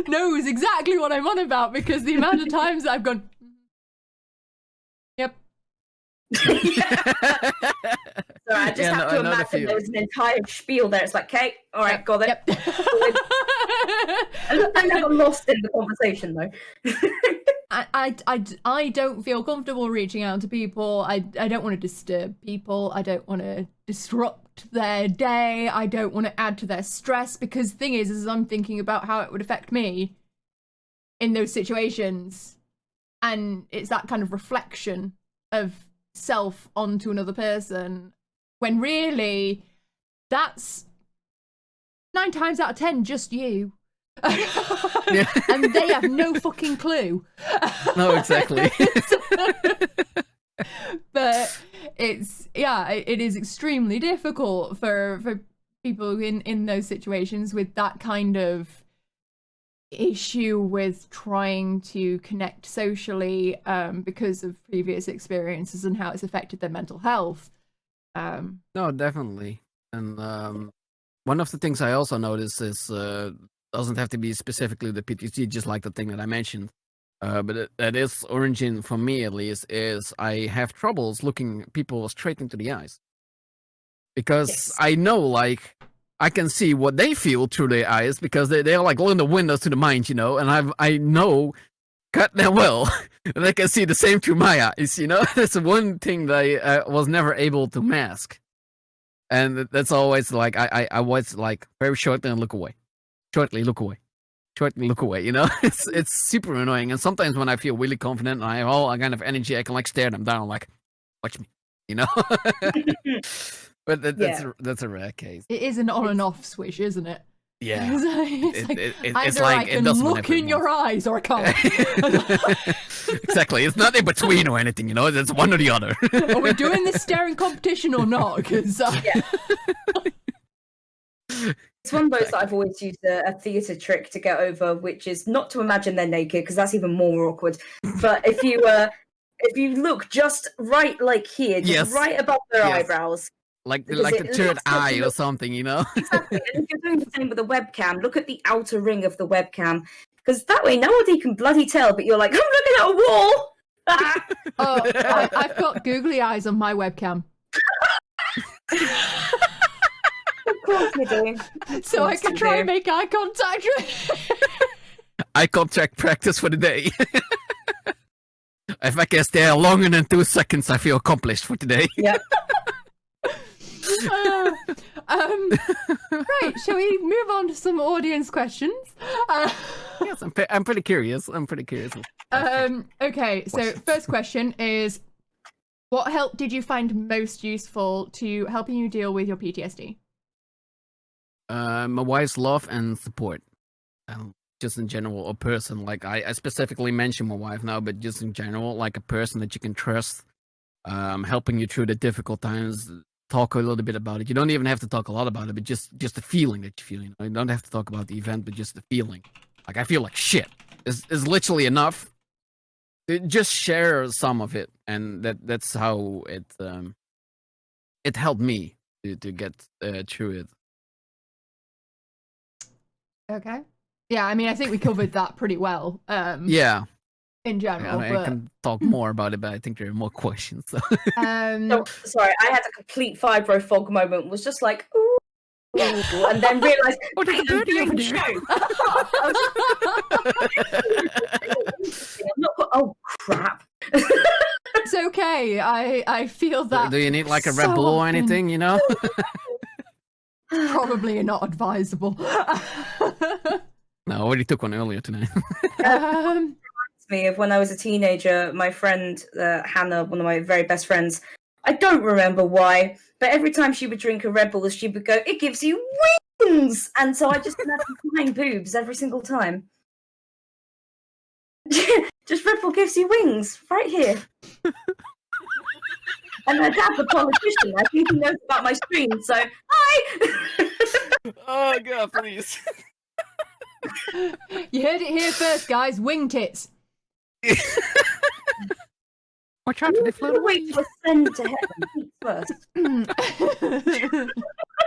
knows exactly what I'm on about because the amount of times I've gone, yep. Sorry, I just have to imagine there's an entire spiel there. It's like, okay, all right, got it. Yep. I'm never lost in the conversation though. I don't feel comfortable reaching out to people. I don't want to disturb people. I don't want to disrupt their day. I don't want to add to their stress because the thing is I'm thinking about how it would affect me in those situations. And it's that kind of reflection of self onto another person when really that's 9 times out of 10 just you. And they have no fucking clue. No, exactly. But it is extremely difficult for people in those situations with that kind of issue with trying to connect socially because of previous experiences and how it's affected their mental health. No, definitely. And one of the things I also noticed is doesn't have to be specifically the PTSD, just like the thing that I mentioned. But that is origin for me, at least, is I have troubles looking people straight into the eyes. Because I know, like, I can see what they feel through their eyes because they're like little windows to the mind, you know, and I know cut them well and I can see the same through my eyes, you know. That's one thing that I was never able to mask. And that's always like, I was like very short and look away. Shortly look away. Shortly look away, you know? It's super annoying. And sometimes when I feel really confident and I have all kind of energy, I can like stare them down like, watch me, you know? But that's a rare case. It is an on and off switch, isn't it? Yeah. It's like I can look in your eyes or I can't. Exactly. It's not in between or anything, you know? It's one or the other. Are we doing this staring competition or not? Because it's one of those that I've always used a theatre trick to get over, which is not to imagine they're naked because that's even more awkward. But if you look just right, like here, just right above their eyebrows, like the third eye or something, you know. Exactly. And if you're doing the same with a webcam, look at the outer ring of the webcam because that way nobody can bloody tell. But you're like, I'm looking at a wall. I've got googly eyes on my webcam. Of course you do. So I can try and make eye contact. Eye contact practice for the day. If I can stare longer than 2 seconds, I feel accomplished for today. Yep. Right, shall we move on to some audience questions? Yes, I'm pretty curious. Okay, so first question is, what help did you find most useful to helping you deal with your PTSD? My wife's love and support. Just in general, a person. Like I specifically mentioned my wife now, but just in general, like a person that you can trust, helping you through the difficult times. Talk a little bit about it. You don't even have to talk a lot about it, but just the feeling that you feel. You know, you don't have to talk about the event, but just the feeling. Like I feel like shit. Is literally enough. Just share some of it, and that's how it helped me to get through it. Okay. Yeah, I mean, I think we covered that pretty well. Yeah. In general, I can talk more about it, but I think there are more questions. So. So, sorry, I had a complete fibro fog moment. Was just like, ooh, and then realised, Oh, there's a birdie over there. Oh crap! It's okay. I feel that. Do you need like a Red so Bull or often. anything? You know. Probably not advisable. No, I already took one earlier tonight. Me of when I was a teenager, my friend Hannah, one of my very best friends, I don't remember why, but every time she would drink a Red Bull, she would go, "It gives you wings," and so I just imagine flying boobs every single time. Just Red Bull gives you wings right here. And my dad's a politician. I think he knows about my stream, so hi. Oh god, please. You heard it here first, guys. Wing tits. Watch out for the float away. Wait to ascend to heaven first.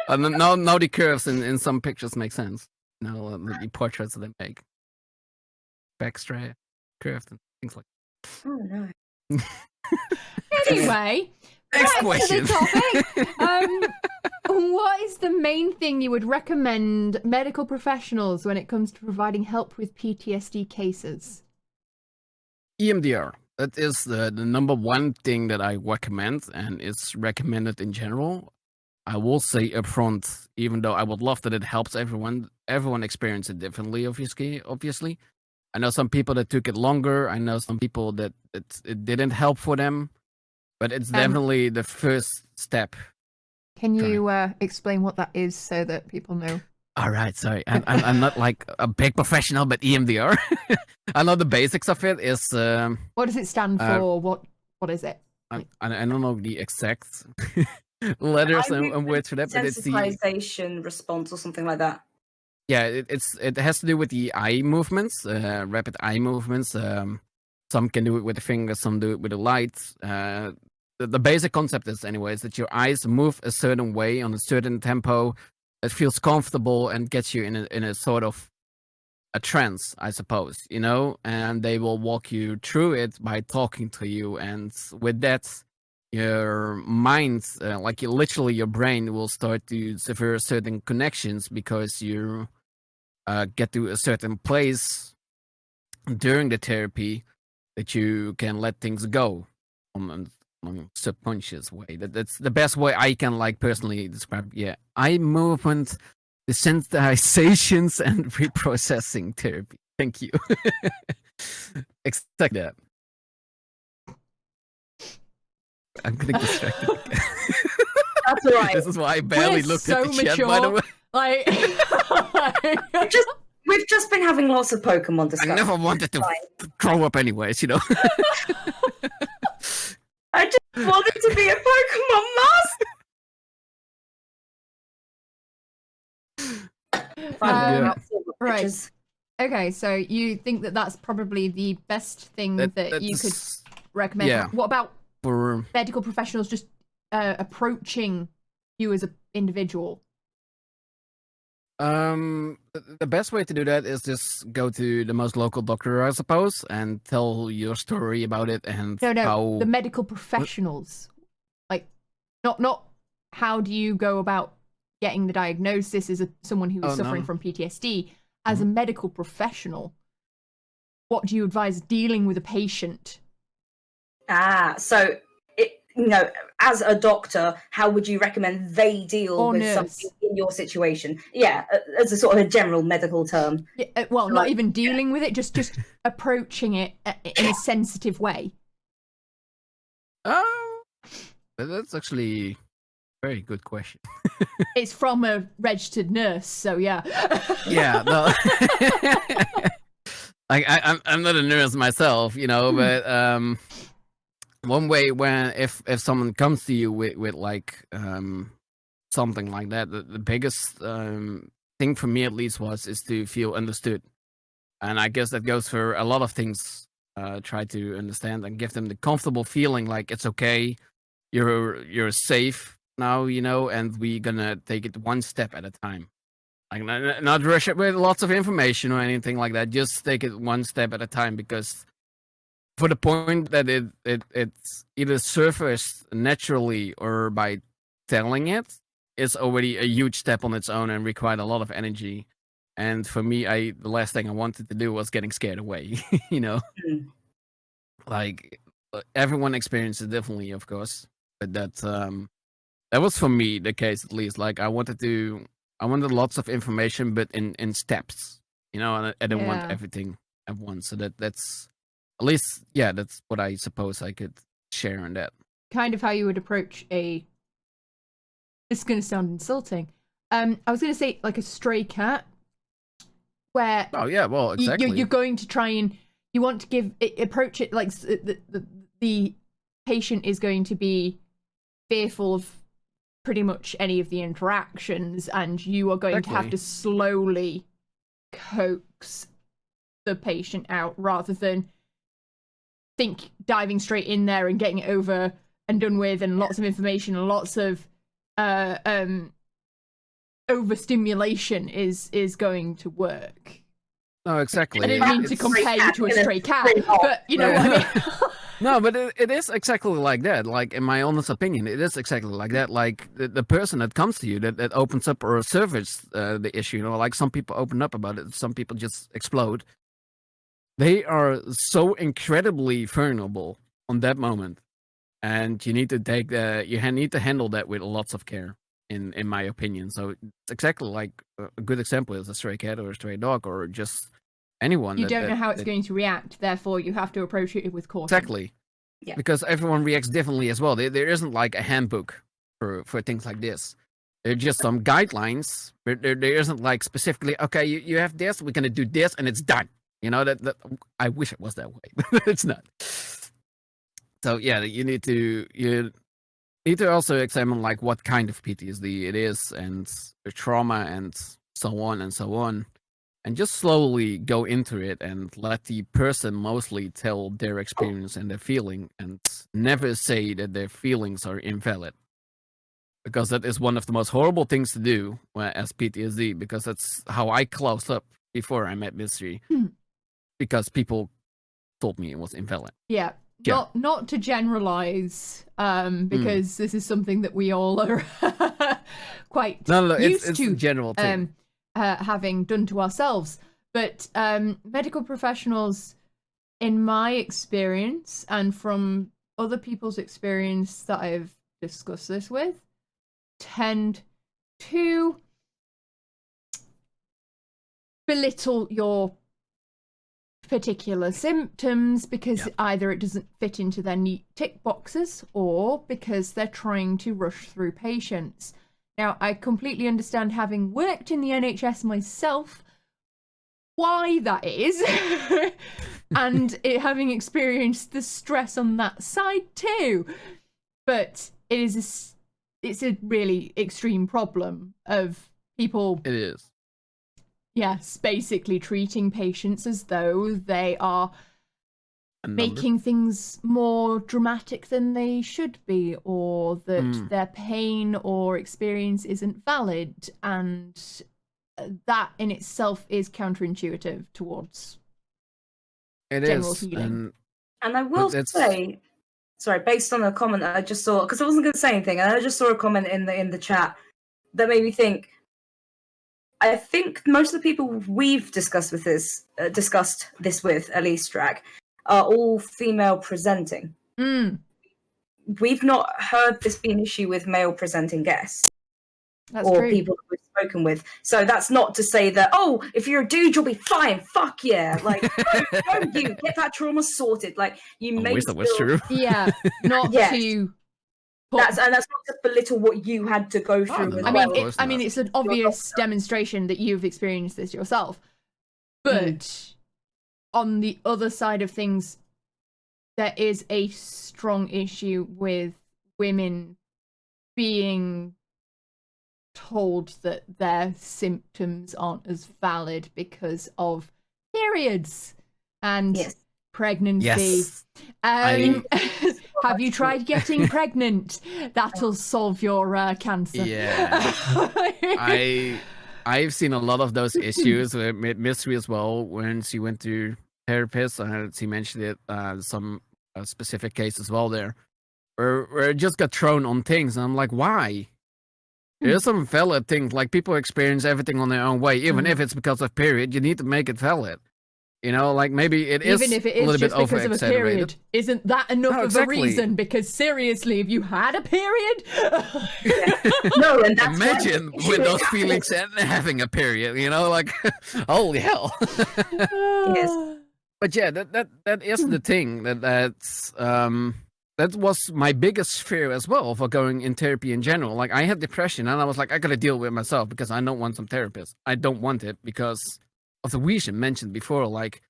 Now the curves in some pictures make sense. Now the portraits that they make. Backstrap, curved, and things like that. Oh no. Anyway, Next back to question. the topic. What is the main thing you would recommend medical professionals when it comes to providing help with PTSD cases? EMDR. That is the number one thing that I recommend, and it's recommended in general. I will say upfront, even though I would love that it helps everyone. Everyone experiences it differently, obviously. I know some people that took it longer. I know some people that it didn't help for them. But it's definitely the first step. Can you explain what that is so that people know? All right, sorry. I'm not like a big professional, but EMDR. I know the basics of it is... what does it stand for? What is it? I don't know the exact letters and words for that, but it's the... Sensitization response or something like that. Yeah, it has to do with the eye movements, rapid eye movements. Some can do it with the fingers, some do it with the lights. The basic concept is, anyways, that your eyes move a certain way on a certain tempo that feels comfortable and gets you in a sort of a trance, I suppose, you know. And they will walk you through it by talking to you, and with that, your mind, literally your brain, will start to sever certain connections because you get to a certain place during the therapy that you can let things go on a subconscious way. That's the best way I can personally describe. Yeah, eye movement, desensitizations, and reprocessing therapy. Thank you. Exactly that. I'm getting distracted. That's all right. This is why I barely looked so at the mature. chat, by the way. We've just been having lots of Pokemon discussion. I never wanted to grow up anyways, you know. I just wanted to be a Pokemon master. Right. Okay, so you think that that's probably the best thing that you could recommend. Yeah. What about for medical professionals just approaching you as an individual? The best way to do that is just go to the most local doctor, I suppose, and tell your story about it and how... the medical professionals. Like, not how do you go about getting the diagnosis as someone who is suffering from PTSD. As a medical professional, what do you advise dealing with a patient? So, as a doctor, how would you recommend they deal with something in your situation? Yeah, as a sort of a general medical term. Yeah, well, not even dealing with it, just approaching it in a sensitive way. That's actually a very good question. It's from a registered nurse, so yeah. Yeah, no. I'm not a nurse myself, you know, but one way when if someone comes to you with something like that, the biggest thing for me at least is to feel understood, and I guess that goes for a lot of things. Try to understand and give them the comfortable feeling, like it's okay, you're safe now, you know, and we're gonna take it one step at a time. Like not rush it with lots of information or anything like that. Just take it one step at a time, because for the point that it's either surfaced naturally or by telling it, it's already a huge step on its own and required a lot of energy. And for me, the last thing I wanted to do was getting scared away. You know, like everyone experiences it differently, of course, but that was for me the case, at least. Like I wanted lots of information, but in steps, you know, and I didn't want everything at once. So that's at least, that's what I suppose I could share on that. Kind of how you would approach a. This is going to sound insulting. I was going to say like a stray cat, where exactly. You're going to try and you want to approach it like the patient is going to be fearful of pretty much any of the interactions, and you are going to have to slowly coax the patient out rather than diving straight in there and getting it over and done with, and lots of information and lots of overstimulation is going to work. No, exactly. I didn't mean to compare you to a stray cat, but you know what I mean. No, but it is exactly like that. Like, in my honest opinion, it is exactly like that. Like, the person that comes to you that opens up or surfaces the issue, you know, like some people open up about it, some people just explode. They are so incredibly vulnerable on that moment. And you need to need to handle that with lots of care, in my opinion. So it's exactly like a good example is a stray cat or a stray dog or just anyone. You don't know how it's going to react, therefore you have to approach it with caution. Exactly. Yeah. Because everyone reacts differently as well. There isn't like a handbook for things like this. There are just some guidelines. There isn't like specifically, okay, you have this, we're going to do this, and it's done. You know, that I wish it was that way, but it's not. So yeah, you need to also examine like what kind of PTSD it is and the trauma and so on and so on. And just slowly go into it and let the person mostly tell their experience and their feeling, and never say that their feelings are invalid. Because that is one of the most horrible things to do as PTSD, because that's how I closed up before I met Mystery. Because people told me it was invalid. Yeah. Not to generalize, because this is something that we all are quite used it's to. A general thing. Having done to ourselves, but medical professionals, in my experience and from other people's experience that I've discussed this with, tend to belittle your particular symptoms because either it doesn't fit into their neat tick boxes or because they're trying to rush through patients. Now, I completely understand, having worked in the NHS myself, why that is, and having experienced the stress on that side too. But it's a really extreme problem of people. It is. Yes, basically treating patients as though they are making things more dramatic than they should be, or that their pain or experience isn't valid, and that in itself is counterintuitive towards general healing. And I will say, sorry, based on a comment I just saw, because I wasn't going to say anything, and I just saw a comment in the chat that made me think. I think most of the people we've discussed this with, at least Drag, are all female presenting. We've not heard this be an issue with male presenting guests. That's or true. People that we've spoken with. So that's not to say that, if you're a dude, you'll be fine. Fuck yeah. Like, no, you get that trauma sorted. Like, you may wish that was true. Yeah, not to... That's not to belittle what you had to go through. I mean, it's an obvious demonstration that you've experienced this yourself. But on the other side of things, there is a strong issue with women being told that their symptoms aren't as valid because of periods and pregnancy. Yes. Have you tried getting pregnant? That'll solve your cancer. Yeah. I've seen a lot of those issues with Mystery as well when she went to therapist. She mentioned it, some specific case as well there, where it just got thrown on things. And I'm like, why? There's some valid things, like people experience everything on their own way, even if it's because of period. You need to make it valid. You know, like maybe it is even if it a is little just bit because of a period. Isn't that enough of a reason? Because seriously, if you had a period, No, and that's imagine with those feelings and having a period. You know, like holy hell. Yes. But yeah, that is the thing that was my biggest fear as well for going in therapy in general. Like I had depression and I was like, I gotta deal with it myself because I don't want some therapist. I don't want it because of the reason mentioned before, like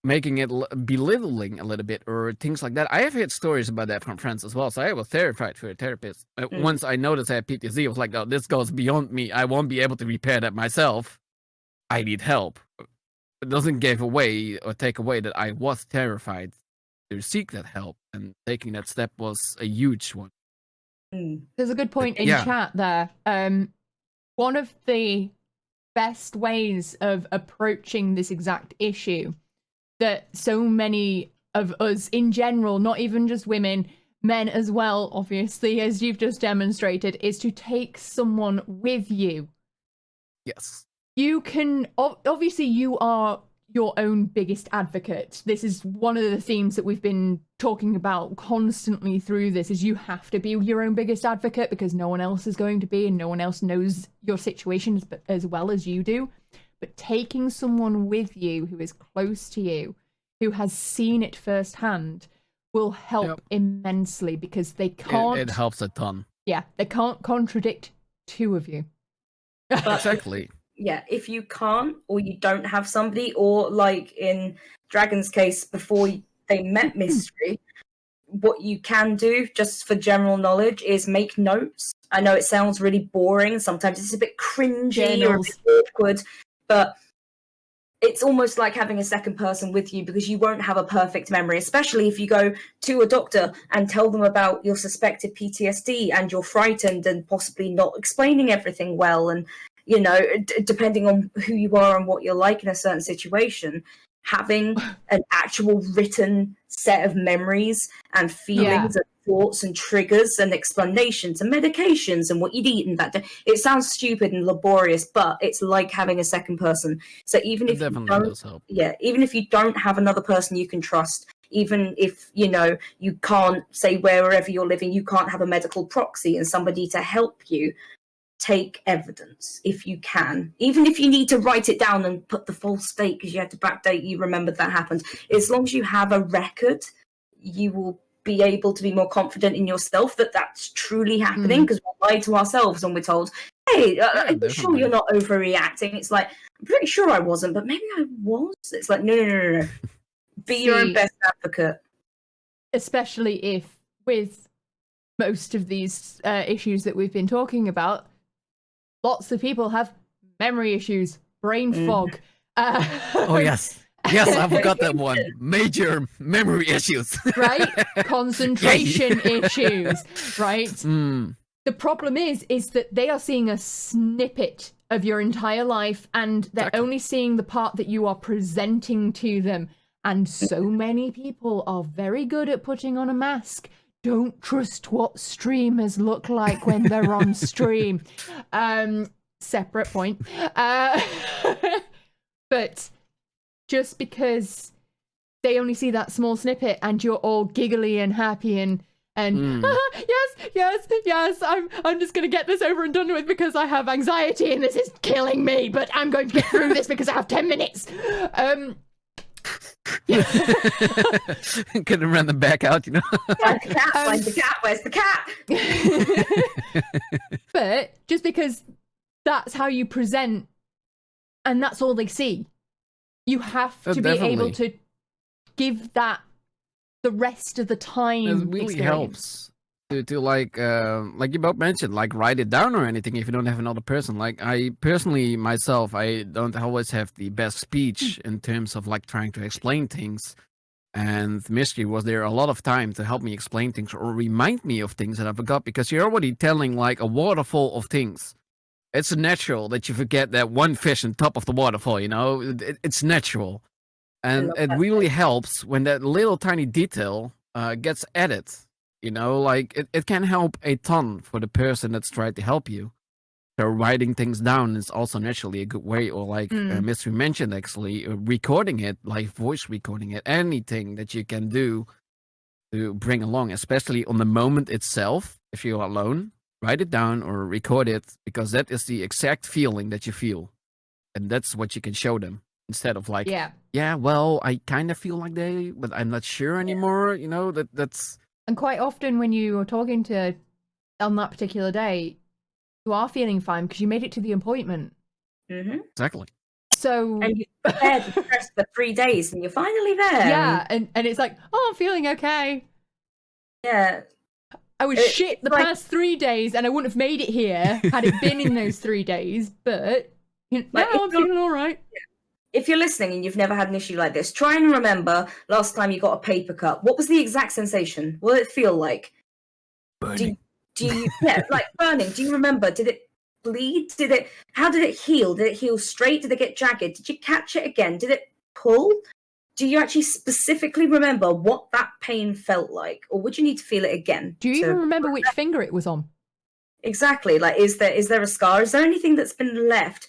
making it belittling a little bit or things like that. I have heard stories about that from friends as well. So I was terrified for a therapist. Once I noticed I had PTSD, I was like, oh, this goes beyond me. I won't be able to repair that myself. I need help. It doesn't give away or take away that I was terrified to seek that help, and taking that step was a huge one. There's a good point in chat there. One of the best ways of approaching this exact issue that so many of us in general, not even just women, men as well, obviously, as you've just demonstrated, is to take someone with you. Yes. You can, obviously you are your own biggest advocate. This is one of the themes that we've been talking about constantly through this, is you have to be your own biggest advocate because no one else is going to be, and no one else knows your situation as well as you do. But taking someone with you who is close to you, who has seen it firsthand, will help immensely, because they can't... It helps a ton. Yeah, they can't contradict two of you. Exactly. Yeah, if you can't, or you don't have somebody, or like in Dragon's case, before they met Mystery, what you can do, just for general knowledge, is make notes. I know it sounds really boring, sometimes it's a bit cringy or a bit awkward, but it's almost like having a second person with you, because you won't have a perfect memory, especially if you go to a doctor and tell them about your suspected PTSD and you're frightened and possibly not explaining everything well, and you know, depending on who you are and what you're like in a certain situation, having an actual written set of memories and feelings and thoughts and triggers and explanations and medications and what you'd eaten that day. It sounds stupid and laborious, but it's like having a second person. So even if even if you don't have another person you can trust, even if, you know, you can't say wherever you're living, you can't have a medical proxy and somebody to help you, take evidence if you can, even if you need to write it down and put the false date because you had to backdate, you remembered that happened. As long as you have a record, you will be able to be more confident in yourself that that's truly happening, because we lie to ourselves when we're told, hey, are you sure you're not overreacting? It's like, I'm pretty sure I wasn't, but maybe I was. It's like, no. Be your own best advocate. Especially if with most of these issues that we've been talking about, lots of people have memory issues, brain fog. Oh, yes. Yes, I forgot that one. Major memory issues. Right? Concentration issues, right? The problem is that they are seeing a snippet of your entire life, and they're only seeing the part that you are presenting to them. And so many people are very good at putting on a mask. Don't trust what streamers look like when they're on stream. Separate point. But just because they only see that small snippet and you're all giggly and happy and yes, I'm just gonna get this over and done with because I have anxiety and this is killing me, but I'm going to get through this because I have 10 minutes. Couldn't run them back out, you know. Find the cat, find the cat, where's the cat? But just because that's how you present and that's all they see, you have to be able to give that the rest of the time. It really helps to like you both mentioned, like write it down or anything if you don't have another person. Like I personally myself, I don't always have the best speech in terms of like trying to explain things, and Mystery was there a lot of time to help me explain things or remind me of things that I forgot, because you're already telling like a waterfall of things It's natural that you forget that one fish on top of the waterfall, you know? It's natural. And it really helps when that little tiny detail gets added. You know, like it can help a ton for the person that's trying to help you. So writing things down is also naturally a good way, or like Mystery mentioned, actually, recording it, like voice recording it, anything that you can do to bring along, especially on the moment itself, if you're alone. Write it down or record it, because that is the exact feeling that you feel. And that's what you can show them. Instead of like, yeah, well, I kind of feel like they, but I'm not sure anymore. You know, that's... And quite often when you are talking to, on that particular day, you are feeling fine because you made it to the appointment. Exactly. So... And you prepared to press for 3 days and you're finally there. Yeah, and it's like, oh, I'm feeling okay. Yeah. I was shit the past 3 days and I wouldn't have made it here had it been in those 3 days, but you know, now I'm feeling all right. If you're listening and you've never had an issue like this, try and remember last time you got a paper cut. What was the exact sensation? What did it feel like? Burning. Do you like burning? Do you remember? Did it bleed? How did it heal? Did it heal straight? Did it get jagged? Did you catch it again? Did it pull? Do you actually specifically remember what that pain felt like? Or would you need to feel it again? Do you even remember which finger it was on? Exactly. Like, is there a scar? Is there anything that's been left?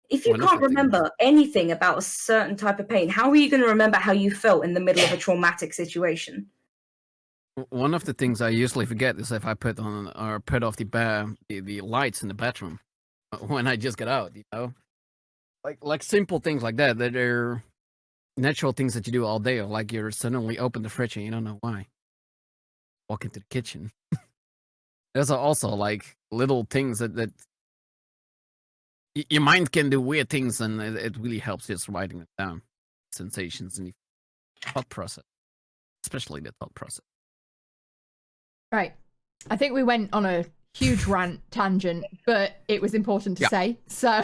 If you can't remember anything about a certain type of pain, how are you going to remember how you felt in the middle of a traumatic situation? One of the things I usually forget is if I put on or put off the lights in the bathroom when I just get out, you know? Like simple things like that are natural things that you do all day, or like you're suddenly open the fridge and you don't know why. Walk into the kitchen. There's also like little things that your mind can do weird things, and it really helps just writing it down. Sensations and the thought process, especially the thought process. Right. I think we went on a huge rant tangent, but it was important to say. So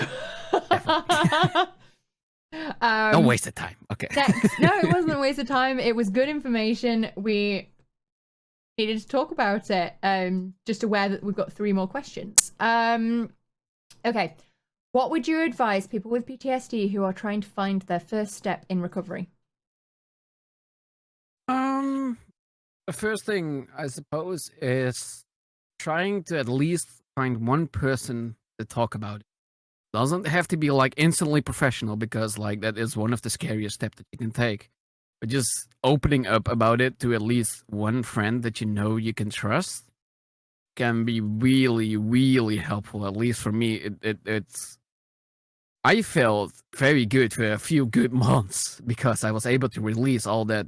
no waste of time. Okay. Next. No, it wasn't a waste of time. It was good information. We needed to talk about it. Just aware that we've got 3 more questions. Okay. What would you advise people with PTSD who are trying to find their first step in recovery? The first thing, I suppose, is trying to at least find one person to talk about it. Doesn't have to be like instantly professional, because like that is one of the scariest steps that you can take. But just opening up about it to at least one friend that you know you can trust can be really, really helpful. At least for me, it's. I felt very good for a few good months because I was able to release all that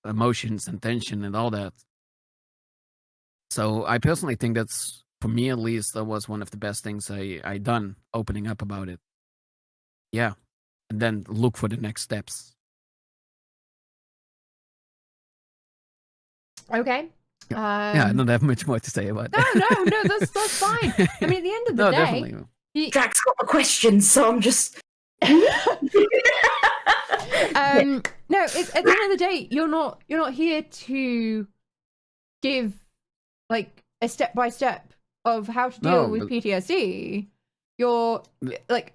emotions and tension and all that. So I personally think that's, for me at least, that was one of the best things I done, opening up about it. Yeah. And then look for the next steps. Okay. Yeah, I don't have much more to say about that. No, that's fine. I mean, at the end of the day... Definitely. Drax got a question, so I'm just... No, it's, at the end of the day, you're not here to give like a step-by-step of how to deal with PTSD. You're like,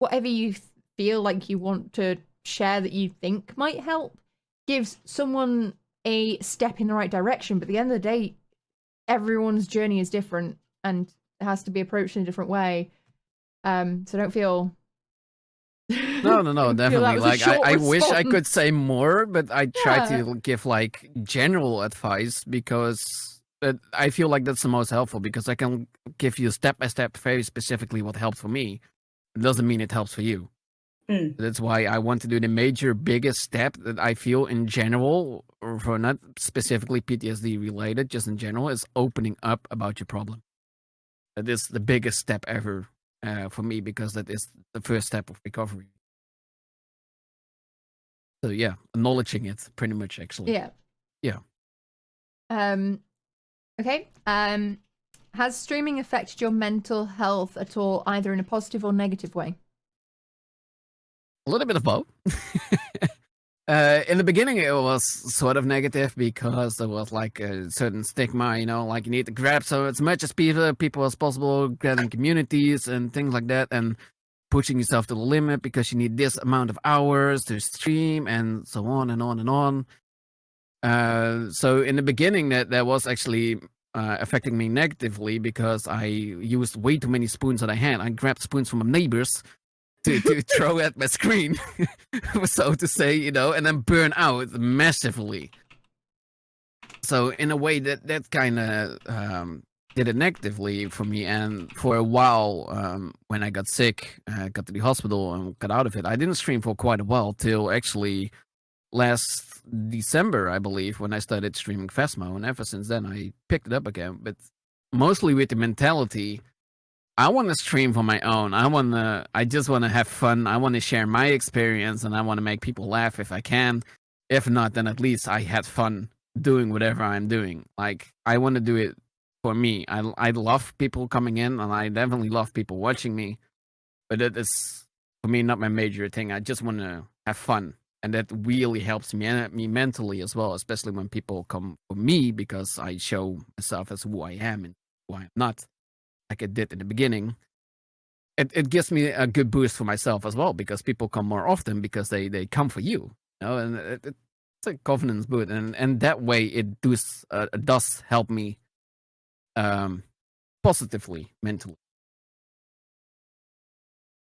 whatever you feel like you want to share that you think might help gives someone a step in the right direction. But at the end of the day, everyone's journey is different and it has to be approached in a different way. So don't feel... No, definitely. Like, I wish I could say more, but I try to give like general advice because I feel like that's the most helpful, because I can give you step by step very specifically what helped for me. It doesn't mean it helps for you. That's why I want to do the major biggest step that I feel in general, or for not specifically PTSD related, just in general, is opening up about your problem. That is the biggest step ever for me, because that is the first step of recovery. So yeah, acknowledging it pretty much, actually. Yeah. Okay. Has streaming affected your mental health at all, either in a positive or negative way? A little bit of both. In the beginning, it was sort of negative because there was like a certain stigma, you know, like you need to grab so as much as people as possible, grabbing communities and things like that, and pushing yourself to the limit because you need this amount of hours to stream and so on and on and on. So in the beginning, that was actually affecting me negatively because I used way too many spoons that I had. I grabbed spoons from my neighbors to throw at my screen, so to say, you know, and then burn out massively. So in a way, that kind of did it negatively for me. And for a while, when I got sick, got to the hospital and got out of it, I didn't stream for quite a while till actually last December, I believe, when I started streaming Phasmo. And ever since then, I picked it up again, but mostly with the mentality, I want to stream for my own. I just want to have fun. I want to share my experience and I want to make people laugh if I can. If not, then at least I had fun doing whatever I'm doing. Like, I want to do it for me. I love people coming in and I definitely love people watching me. But it is, for me, not my major thing. I just want to have fun. And that really helps me mentally as well, especially when people come for me because I show myself as who I am and who I'm not. Like it did in the beginning, it gives me a good boost for myself as well because people come more often because they come for you, you know, and it's a confidence boost, and that way it does help me positively mentally.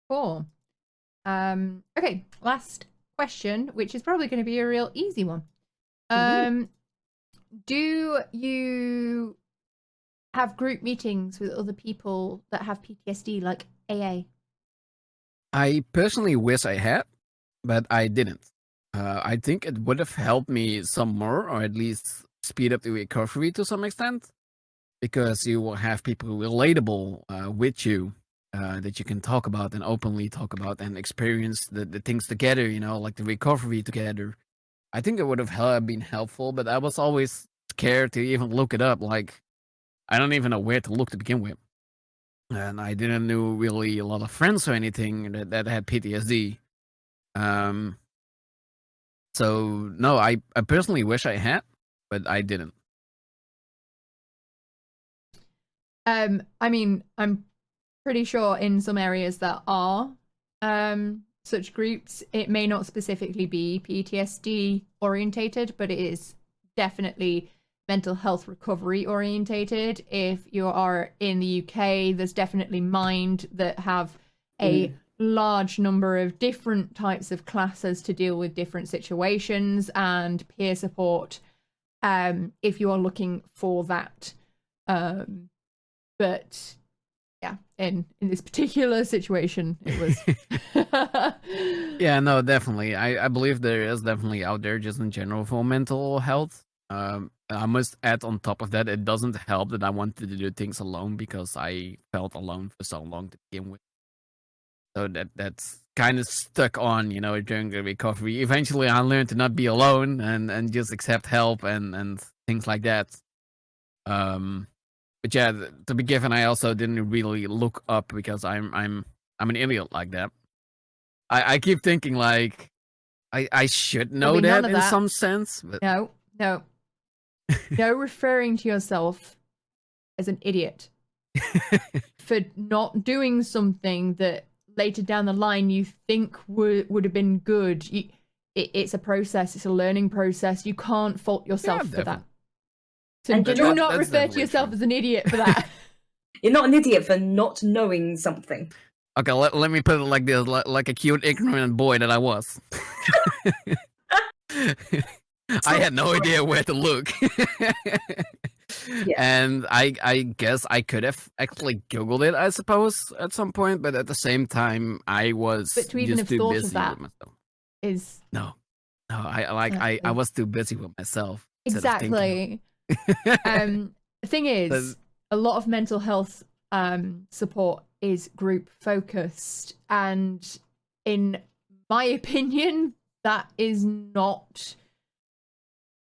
Cool. Okay, last question, which is probably going to be a real easy one. Do you have group meetings with other people that have PTSD, like AA? I personally wish I had, but I didn't. I think it would have helped me some more, or at least speed up the recovery to some extent, because you will have people relatable with you that you can talk about and openly talk about and experience the things together, you know, like the recovery together. I think it would have been helpful, but I was always scared to even look it up. Like, I don't even know where to look to begin with. And I didn't know really a lot of friends or anything that had PTSD. So, no, I personally wish I had, but I didn't. I mean, I'm pretty sure in some areas there are such groups. It may not specifically be PTSD orientated, but it is definitely mental health recovery orientated. If you are in the UK, there's definitely Mind that have a large number of different types of classes to deal with different situations and peer support if you are looking for that. But yeah, in this particular situation, it was. Yeah, no, definitely. I believe there is definitely out there just in general for mental health. I must add on top of that, it doesn't help that I wanted to do things alone because I felt alone for so long to begin with. So that's kind of stuck on, you know, during the recovery. Eventually, I learned to not be alone and just accept help and things like that. But yeah, to be given, I also didn't really look up because I'm an idiot like that. I keep thinking like I should know that in some sense. But... No, referring to yourself as an idiot for not doing something that later down the line you think would have been good. It's a process. It's a learning process. You can't fault yourself for that. So and do not refer to yourself as an idiot for that. You're not an idiot for not knowing something. Okay, let me put it like this, like a cute, ignorant boy that I was. I had no idea where to look. Yeah. And I guess I could have actually Googled it, I suppose, at some point, but at the same time, I was just too busy with myself. I was too busy with myself. Exactly. The thing is, a lot of mental health support is group focused, and in my opinion, that is not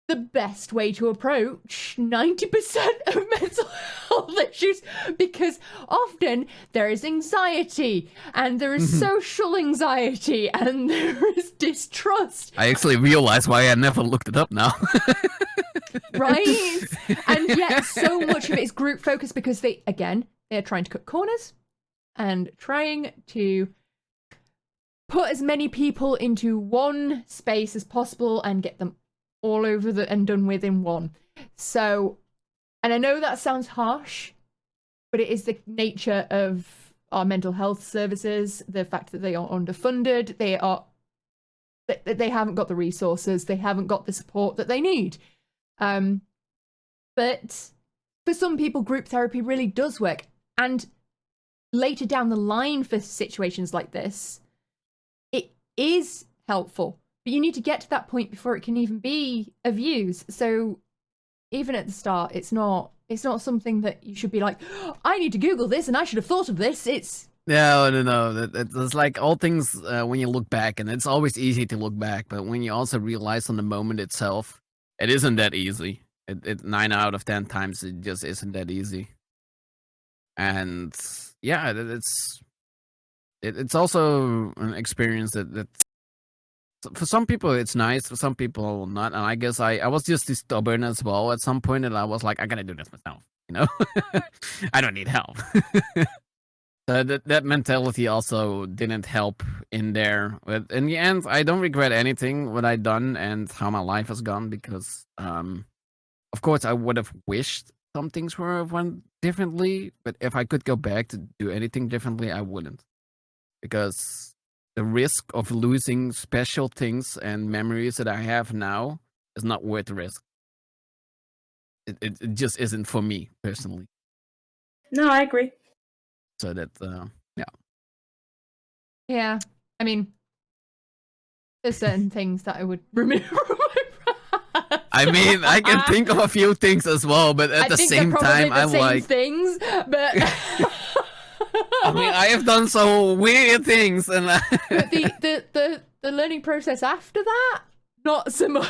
the best way to approach 90% of mental health issues, because often there is anxiety and there is social anxiety and there is distrust. I actually realized why I never looked it up now. Right? And yet so much of it is group focused because they're trying to cut corners and trying to put as many people into one space as possible and get them all over and done with in one. So, and I know that sounds harsh, but it is the nature of our mental health services, the fact that they are underfunded, they haven't got the resources, they haven't got the support that they need. But for some people, group therapy really does work. And later down the line for situations like this, it is helpful. But you need to get to that point before it can even be of use. So even at the start, it's not something that you should be like, oh, I need to Google this and I should have thought of this. It's No. It's like all things when you look back, and it's always easy to look back, but when you also realize on the moment itself, it isn't that easy. It 9 out of 10 times it just isn't that easy. And yeah, it's also an experience that for some people it's nice, for some people not. And I guess I was just stubborn as well at some point, and I was like, I gotta do this myself, you know. I don't need help. So that mentality also didn't help in there. But in the end, I don't regret anything what I done and how my life has gone, because of course I would have wished some things were went differently, but if I could go back to do anything differently, I wouldn't, because the risk of losing special things and memories that I have now is not worth the risk. It just isn't for me personally. No, I agree. So that yeah. I mean, there's certain things that I would remove from my brain. I mean, I can think of a few things as well, but at the same time, I'm like things, but I mean, I have done some weird things, and but the learning process after that, not so much.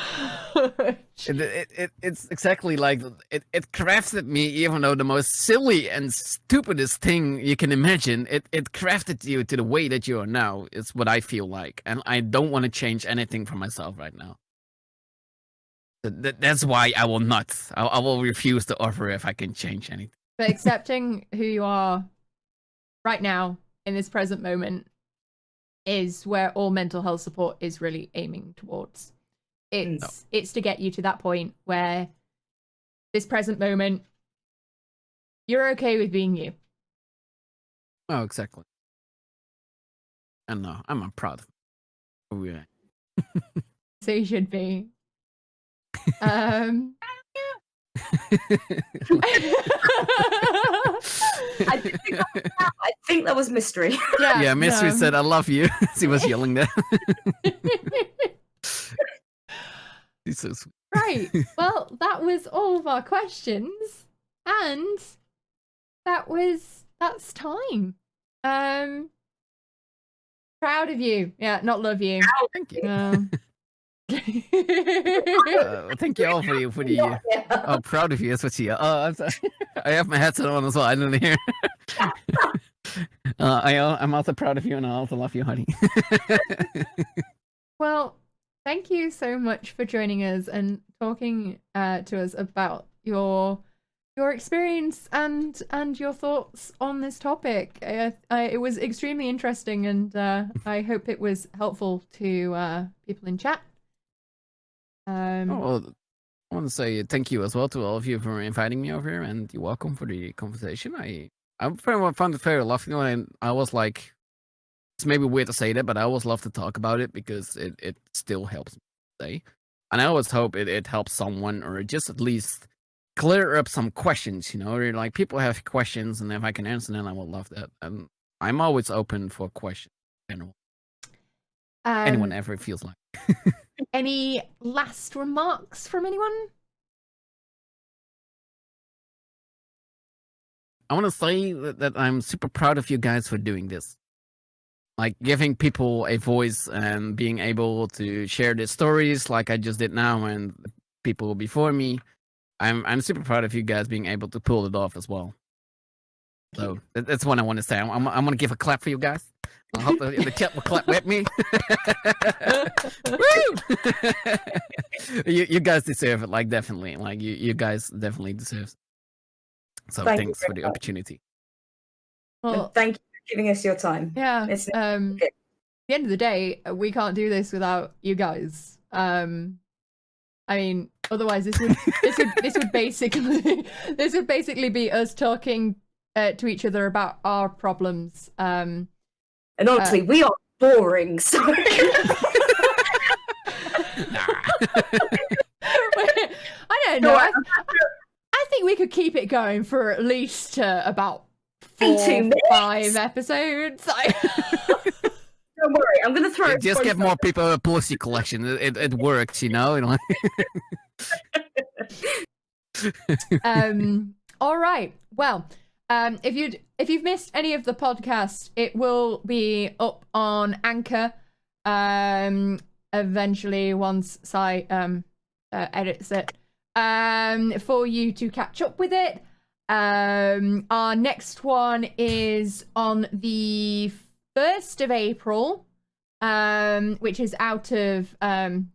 It's exactly like it crafted me, even though the most silly and stupidest thing you can imagine. It crafted you to the way that you are now. It's what I feel like, and I don't want to change anything for myself right now. That's why I will not. I will refuse to offer if I can change anything. But accepting who you are right now in this present moment is where all mental health support is really aiming towards. It's to get you to that point where this present moment, you're okay with being you. Oh, exactly. And no, I'm proud of who we are. So you should be. I think that was Mystery. Yeah, Mystery said, I love you. She was yelling there. She's so sweet. Right. Well, that was all of our questions. And that's time. Proud of you. Yeah, not love you. Oh, thank you. Thank you all for the oh, proud of you. That's what she. Oh, I'm sorry. I have my headset on as well. I didn't hear. I'm also proud of you, and I also love you, honey. Well, thank you so much for joining us and talking to us about your experience and your thoughts on this topic. It was extremely interesting, and I hope it was helpful to people in chat. Well, I want to say thank you as well to all of you for inviting me over here, and you're welcome for the conversation. I found it very lovely, and I was like, it's maybe weird to say that, but I always love to talk about it because it still helps me say. And I always hope it helps someone, or just at least clear up some questions, you know, or like people have questions, and if I can answer them, I would love that. And I'm always open for questions in general. Anyone ever feels like. Any last remarks from anyone? I want to say that I'm super proud of you guys for doing this. Like giving people a voice and being able to share their stories like I just did now and people before me. I'm super proud of you guys being able to pull it off as well. So that's what I want to say. I'm going to give a clap for you guys. I hope the chat will clap with me. Woo! you guys deserve it, like definitely. Like you guys definitely deserve it. So thanks for the opportunity. Well, thank you for giving us your time. Yeah. At the end of the day, we can't do this without you guys. I mean, otherwise this would basically be us talking to each other about our problems. And honestly, we are boring. So I don't know. I think we could keep it going for at least about 4-5 episodes. Don't worry, I'm gonna throw. Just get more people a pussy collection. It works, you know. All right. Well, if you've missed any of the podcast, it will be up on Anchor. Eventually, once Sai edits it, for you to catch up with it. Our next one is on the 1st of April, which is out of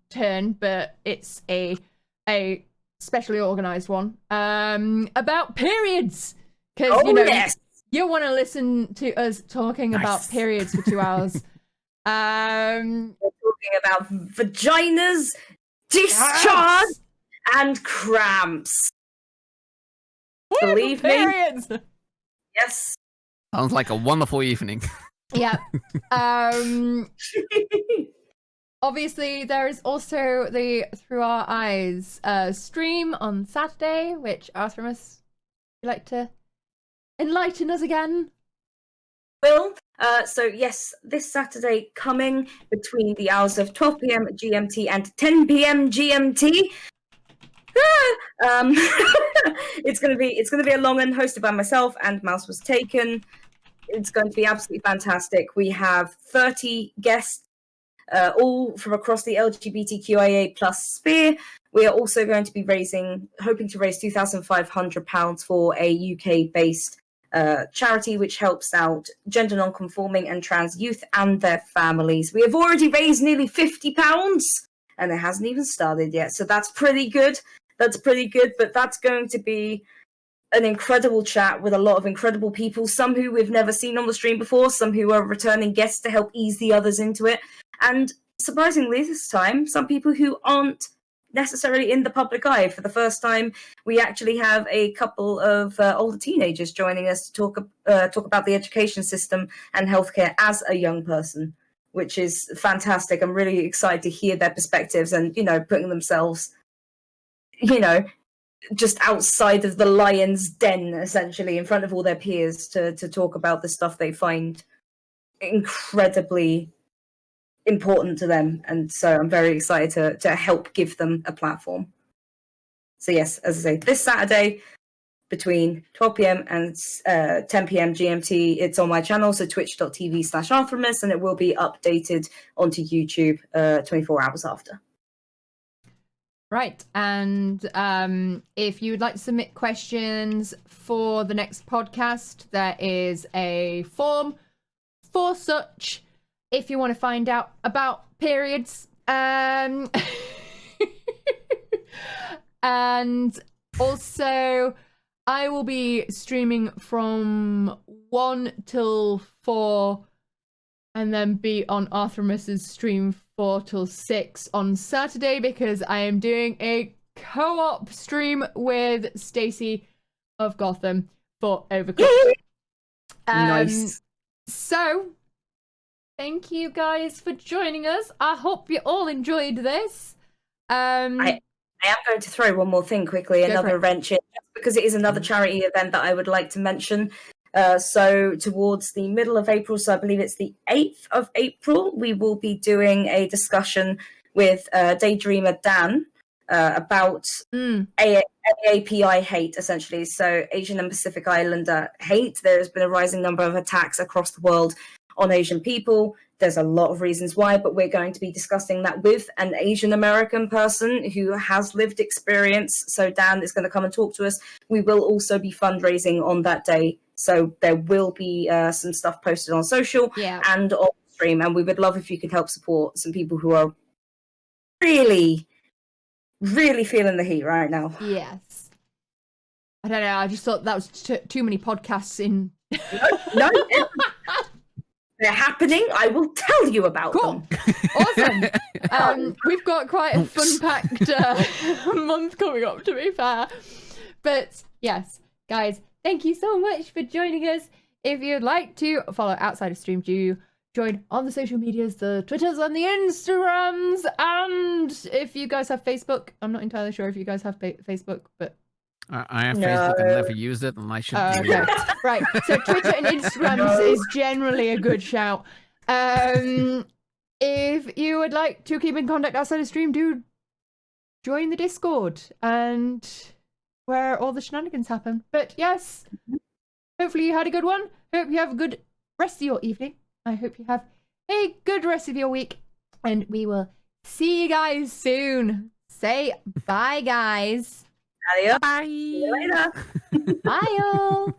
turn, but it's a specially organised one about periods. Because you want to listen to us talking about periods for 2 hours. We're talking about vaginas, discharge, and cramps. Believe periods. Me. Yes. Sounds like a wonderful evening. Yeah. Obviously, there is also the Through Our Eyes stream on Saturday, which Artemis, would you like to enlighten us again? Will. So yes, this Saturday coming between the hours of 12 p.m. GMT and 10 p.m. GMT. It's gonna be a long one hosted by myself and Mouse Was Taken. It's going to be absolutely fantastic. We have 30 guests, all from across the LGBTQIA+ sphere. We are also going to be hoping to raise £2,500 for a UK-based charity which helps out gender non-conforming and trans youth and their families. We have already raised nearly £50, and it hasn't even started yet. So that's pretty good. But that's going to be an incredible chat with a lot of incredible people, some who we've never seen on the stream before, some who are returning guests to help ease the others into it, and surprisingly this time, some people who aren't necessarily in the public eye. For the first time, we actually have a couple of older teenagers joining us to talk about the education system and healthcare as a young person, which is fantastic. I'm really excited to hear their perspectives and, putting themselves, just outside of the lion's den, essentially, in front of all their peers to talk about the stuff they find incredibly important to them. And so I'm very excited to help give them a platform. So yes, as I say, this Saturday between 12 p.m. and 10 p.m. GMT, it's on my channel, so twitch.tv/Arthremis, and it will be updated onto YouTube 24 hours after. Right, and if you would like to submit questions for the next podcast, there is a form for such. If you want to find out about periods, and also I will be streaming from 1 till 4, and then be on Arthremis's stream 4 till 6 on Saturday, because I am doing a co-op stream with Stacey of Gotham for Overcooked. Nice. So, thank you guys for joining us. I hope you all enjoyed this. I am going to throw one more thing quickly, another wrench in, just because it is another charity event that I would like to mention. So towards the middle of April, so I believe it's the 8th of April, we will be doing a discussion with Daydreamer Dan about AAPI hate, essentially. So Asian and Pacific Islander hate. There has been a rising number of attacks across the world on Asian people. There's a lot of reasons why, but we're going to be discussing that with an Asian American person who has lived experience. So Dan is going to come and talk to us. We will also be fundraising on that day. So there will be some stuff posted on social and on stream. And we would love if you could help support some people who are really, really feeling the heat right now. Yes. I don't know. I just thought that was too many podcasts in. No. They're happening. I will tell you about them. Awesome. We've got quite a fun-packed month coming up, to be fair. But yes, guys, thank you so much for joining us. If you'd like to follow Outside of Stream, do join on the social medias, the Twitters and the Instagrams. And if you guys have Facebook, I'm not entirely sure if you guys have Facebook, but I have Facebook and never used it, and I should do it. Right, so Twitter and Instagram is generally a good shout. If you would like to keep in contact outside of stream, do join the Discord and where all the shenanigans happen. But yes, hopefully you had a good one. Hope you have a good rest of your evening. I hope you have a good rest of your week, and we will see you guys soon. Say bye, guys. Adios. Bye. See you later. Bye, all.